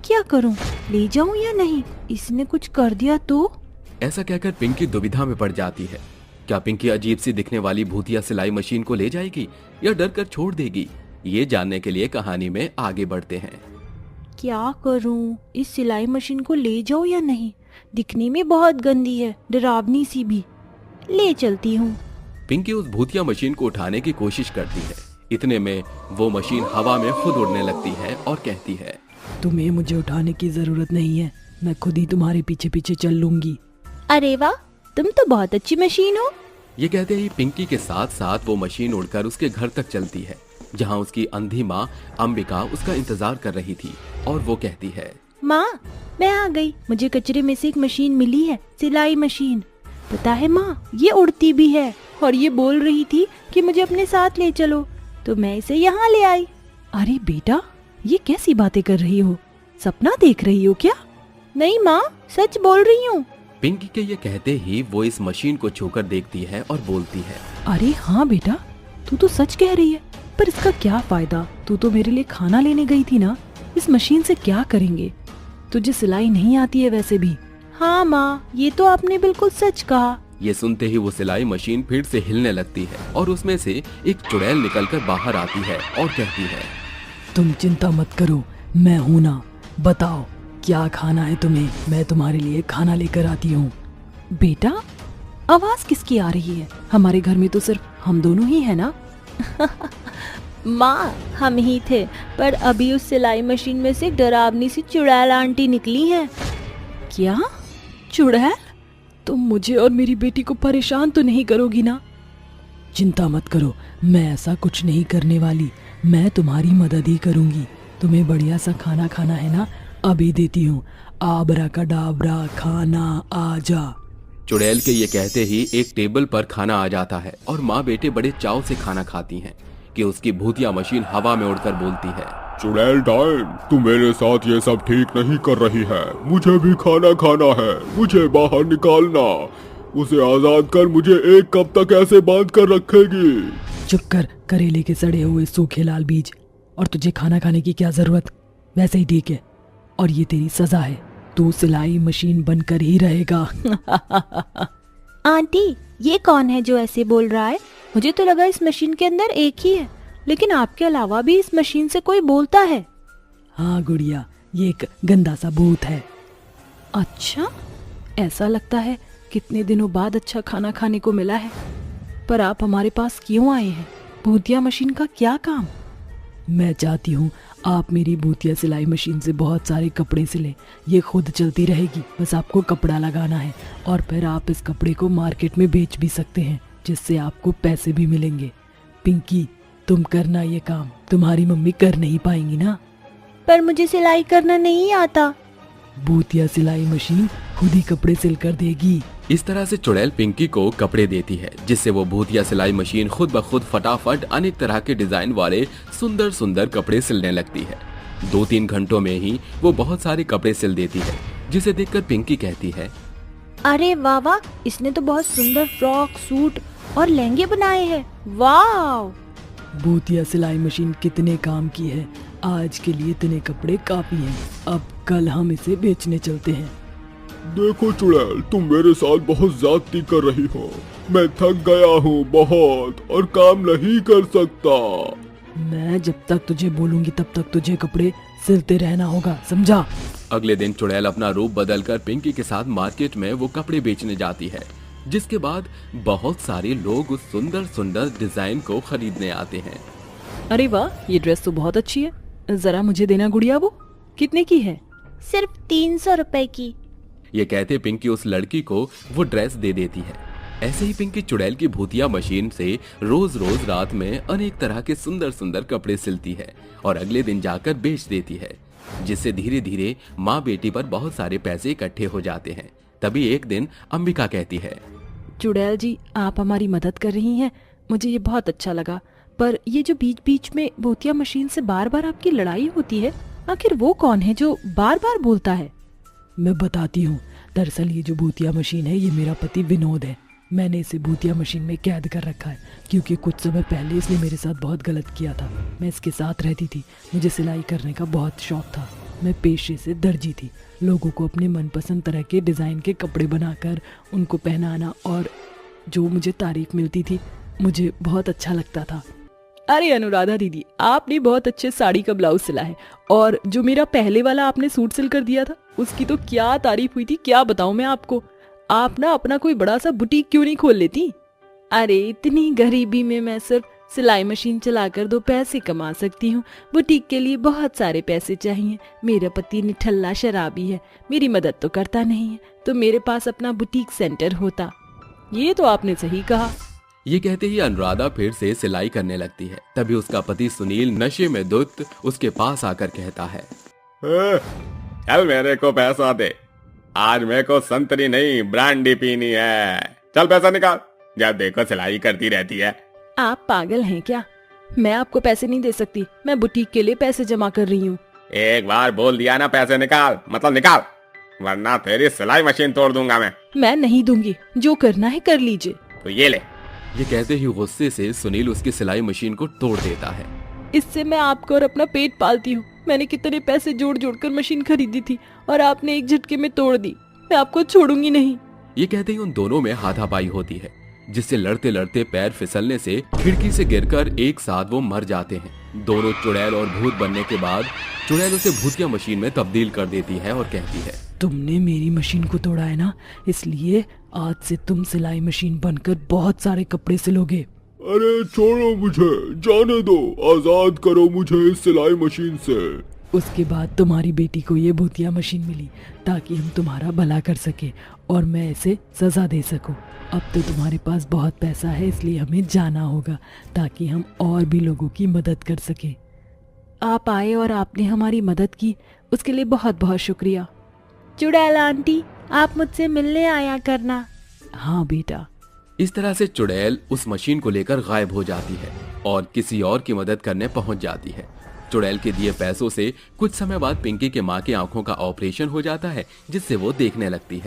क्या करूँ, ले जाऊँ या नहीं? इसने कुछ कर दिया तो? ऐसा कहकर पिंकी दुविधा में पड़ जाती है। क्या पिंकी अजीब सी दिखने वाली भूतिया सिलाई मशीन को ले जाएगी या डर कर छोड़ देगी? ये जानने के लिए कहानी में आगे बढ़ते हैं। क्या करूं, इस सिलाई मशीन को ले जाऊं या नहीं? दिखने में बहुत गंदी है, डरावनी सी भी। ले चलती हूँ। पिंकी उस भूतिया मशीन को उठाने की कोशिश करती है। इतने में वो मशीन हवा में खुद उड़ने लगती है और कहती है, तुम्हें मुझे उठाने की जरूरत नहीं है, मैं खुद ही तुम्हारे पीछे पीछे चल लूंगी। अरे वाह, तुम तो बहुत अच्छी मशीन हो। ये कहते ही पिंकी के साथ साथ वो मशीन उड़कर उसके घर तक चलती है, जहाँ उसकी अंधी माँ अंबिका उसका इंतजार कर रही थी और वो कहती है, माँ मैं आ गई, मुझे कचरे में से एक मशीन मिली है, सिलाई मशीन। पता है माँ, ये उड़ती भी है और ये बोल रही थी कि मुझे अपने साथ ले चलो, तो मैं इसे यहाँ ले आई। अरे बेटा, ये कैसी बातें कर रही हो? सपना देख रही हो क्या? नहीं माँ, सच बोल रही हूँ। पिंकी के ये कहते ही वो इस मशीन को छूकर देखती है और बोलती है, अरे हाँ बेटा, तू तो सच कह रही है, पर इसका क्या फायदा? तू तो मेरे लिए खाना लेने गई थी ना, इस मशीन से क्या करेंगे? तुझे सिलाई नहीं आती है वैसे भी। हाँ माँ, ये तो आपने बिल्कुल सच कहा। ये सुनते ही वो सिलाई मशीन फिर से हिलने लगती है और उसमें से एक चुड़ैल निकलकर बाहर आती है और कहती है, तुम चिंता मत करो, मैं हूँ ना, बताओ क्या खाना है तुम्हें, मैं तुम्हारे लिए खाना लेकर आती हूँ। बेटा, आवाज किसकी आ रही है? हमारे घर में तो सिर्फ हम दोनों ही है ना? माँ, हम ही थे, पर अभी उस सिलाई मशीन में से डरावनी सी चुड़ैल आंटी निकली है। क्या? चुड़ैल? तुम मुझे और मेरी बेटी को परेशान तो नहीं करोगी ना? चिंता मत करो, मैं ऐसा कुछ नहीं करने वाली, मैं तुम्हारी मदद ही करूंगी। तुम्हें बढ़िया सा खाना खाना है ना, अभी देती हूँ। आबरा का डाबरा, खाना आजा। चुड़ैल के ये कहते ही एक टेबल पर खाना आ जाता है और माँ बेटे बड़े चाव से खाना खाती हैं कि उसकी भूतिया मशीन हवा में उड़कर बोलती है, चुड़ैल टाइम, तू मेरे साथ ये सब ठीक नहीं कर रही है, मुझे भी खाना खाना है, मुझे बाहर निकालना, उसे आजाद कर, मुझे एक कब तक ऐसे बांध कर रखेगी? चुप कर, करेले के सड़े हुए सूखे लाल बीज। और तुझे खाना खाने की क्या जरूरत? वैसे ही ठीक है, और ये तेरी सजा है, तू सिलाई मशीन बनकर ही रहेगा। आंटी, ये कौन है जो ऐसे बोल रहा है? मुझे तो लगा इस मशीन के अंदर एक ही है, लेकिन आपके अलावा भी इस मशीन से कोई बोलता है। हाँ गुड़िया, ये एक गंदा सा भूत है। अच्छा, ऐसा लगता है कितने दिनों बाद अच्छा खाना खाने को मिला है। पर आप हमारे पास क्यों आए हैं? भूतिया मशीन का क्या काम? मैं चाहती हूँ आप मेरी भूतिया सिलाई मशीन से बहुत सारे कपड़े सिले। ये खुद चलती रहेगी, बस आपको कपड़ा लगाना है और फिर आप इस कपड़े को मार्केट में बेच भी सकते हैं, जिससे आपको पैसे भी मिलेंगे। पिंकी, तुम करना ये काम, तुम्हारी मम्मी कर नहीं पाएंगी ना? पर मुझे सिलाई करना नहीं आता। भूतिया सिलाई मशीन खुद ही कपड़े सिल कर देगी। इस तरह से चुड़ैल पिंकी को कपड़े देती है, जिससे वो भूतिया सिलाई मशीन खुद ब खुद फटाफट अनेक तरह के डिजाइन वाले सुंदर सुंदर कपड़े सिलने लगती है। 2-3 घंटों में ही वो बहुत सारे कपड़े सिल देती है, जिसे देखकर पिंकी कहती है, अरे वाह वाह, इसने तो बहुत सुंदर फ्रॉक, सूट और लहंगे बनाए हैं। वाह! भूतिया सिलाई मशीन कितने काम की है, आज के लिए इतने कपड़े काफी हैं। अब कल हम इसे बेचने चलते हैं। देखो चुड़ैल, तुम मेरे साथ बहुत ज्यादती कर रही हो। मैं थक गया हूँ बहुत और काम नहीं कर सकता। मैं जब तक तुझे बोलूंगी तब तक तुझे कपड़े सिलते रहना होगा, समझा? अगले दिन चुड़ैल अपना रूप बदलकर पिंकी के साथ मार्केट में वो कपड़े बेचने जाती है, जिसके बाद बहुत सारे लोग उस सुंदर सुंदर डिजाइन को खरीदने आते हैं। अरे वाह, ये ड्रेस तो बहुत अच्छी है, जरा मुझे देना गुड़िया। वो कितने की है? सिर्फ 300 रुपए की। ये कहते पिंकी उस लड़की को वो ड्रेस दे देती है। ऐसे ही पिंकी चुड़ैल की भूतिया मशीन से रोज रोज रात में अनेक तरह के सुंदर सुंदर कपड़े सिलती है और अगले दिन जाकर बेच देती है, जिससे धीरे धीरे माँ बेटी पर बहुत सारे पैसे इकट्ठे हो जाते हैं। तभी एक दिन अंबिका कहती है, चुड़ैल जी, आप हमारी मदद कर रही हैं, मुझे ये बहुत अच्छा लगा। पर ये जो बीच बीच में भूतिया मशीन से बार बार आपकी लड़ाई होती है, आखिर वो कौन है जो बार बार बोलता है? मैं बताती हूँ। दरअसल ये जो भूतिया मशीन है, ये मेरा पति विनोद है। मैंने इसे भूतिया मशीन में कैद कर रखा है, क्योंकि कुछ समय पहले इसने मेरे साथ बहुत गलत किया था। मैं इसके साथ रहती थी, मुझे सिलाई करने का बहुत शौक था। मैं पेशे से दर्जी थी। लोगों को अपने मनपसंद तरह के डिज़ाइन के कपड़े बनाकर उनको पहनाना, और जो मुझे तारीफ मिलती थी मुझे बहुत अच्छा लगता था। अरे अनुराधा दीदी, आपने बहुत अच्छे साड़ी का ब्लाउज सिला है, और जो मेरा पहले वाला आपने सूट सिल कर दिया था उसकी तो क्या तारीफ हुई थी, क्या बताऊं मैं आपको। आप ना अपना कोई बड़ा सा बुटीक क्यों नहीं खोल लेती? अरे इतनी गरीबी में मैं सिर्फ सिलाई मशीन चलाकर 2 पैसे कमा सकती हूँ। बुटीक के लिए बहुत सारे पैसे चाहिए। मेरा पति निठल्ला शराबी है, मेरी मदद तो करता नहीं है, तो मेरे पास अपना बुटीक सेंटर होता। ये तो आपने सही कहा। ये कहते ही अनुराधा फिर से सिलाई करने लगती है। तभी उसका पति सुनील नशे में धुत उसके पास आकर कहता है, चल मेरे को पैसा दे, आज मेरे को संतरी नहीं ब्रांडी पीनी है। चल पैसा निकाल, जब देखो सिलाई करती रहती है। आप पागल हैं क्या? मैं आपको पैसे नहीं दे सकती, मैं बुटीक के लिए पैसे जमा कर रही हूँ। एक बार बोल दिया ना पैसे निकाल, मतलब निकाल, वरना तेरी सिलाई मशीन तोड़ दूंगा मैं नहीं दूंगी, जो करना है कर लीजिए। तो ये ले। ये कहते ही गुस्से से सुनील उसकी सिलाई मशीन को तोड़ देता है। इससे मैं आपको और अपना पेट पालती हूँ। मैंने कितने पैसे जोड़ जोड़ कर मशीन खरीदी थी और आपने एक झटके में तोड़ दी। मैं आपको छोड़ूंगी नहीं। ये कहते ही उन दोनों में हाथापाई होती है, जिससे लड़ते लड़ते पैर फिसलने से खिड़की से गिरकर एक साथ वो मर जाते हैं। दोनों चुड़ैल और भूत बनने के बाद चुड़ैल उसे भूतिया मशीन में तब्दील कर देती है और कहती है, तुमने मेरी मशीन को तोड़ा है ना, इसलिए आज से तुम सिलाई मशीन बनकर बहुत सारे कपड़े सिलोगे। अरे छोड़ो मुझे, जाने दो, आजाद करो मुझे इस सिलाई मशीन से। उसके बाद तुम्हारी बेटी को ये भूतिया मशीन मिली ताकि हम तुम्हारा भला कर सके और मैं इसे सजा दे सकूं। अब तो तुम्हारे पास बहुत पैसा है, इसलिए हमें जाना होगा ताकि हम और भी लोगों की मदद कर सके। आप आए और आपने हमारी मदद की, उसके लिए बहुत बहुत शुक्रिया। चुड़ैल आंटी, आप मुझसे मिलने आया करना। हाँ बेटा। इस तरह से चुड़ैल उस मशीन को लेकर गायब हो जाती है और किसी और की मदद करने पहुंच जाती है। चुड़ैल के दिए पैसों से कुछ समय बाद पिंकी के माँ की आंखों का ऑपरेशन हो जाता है, जिससे वो देखने लगती है।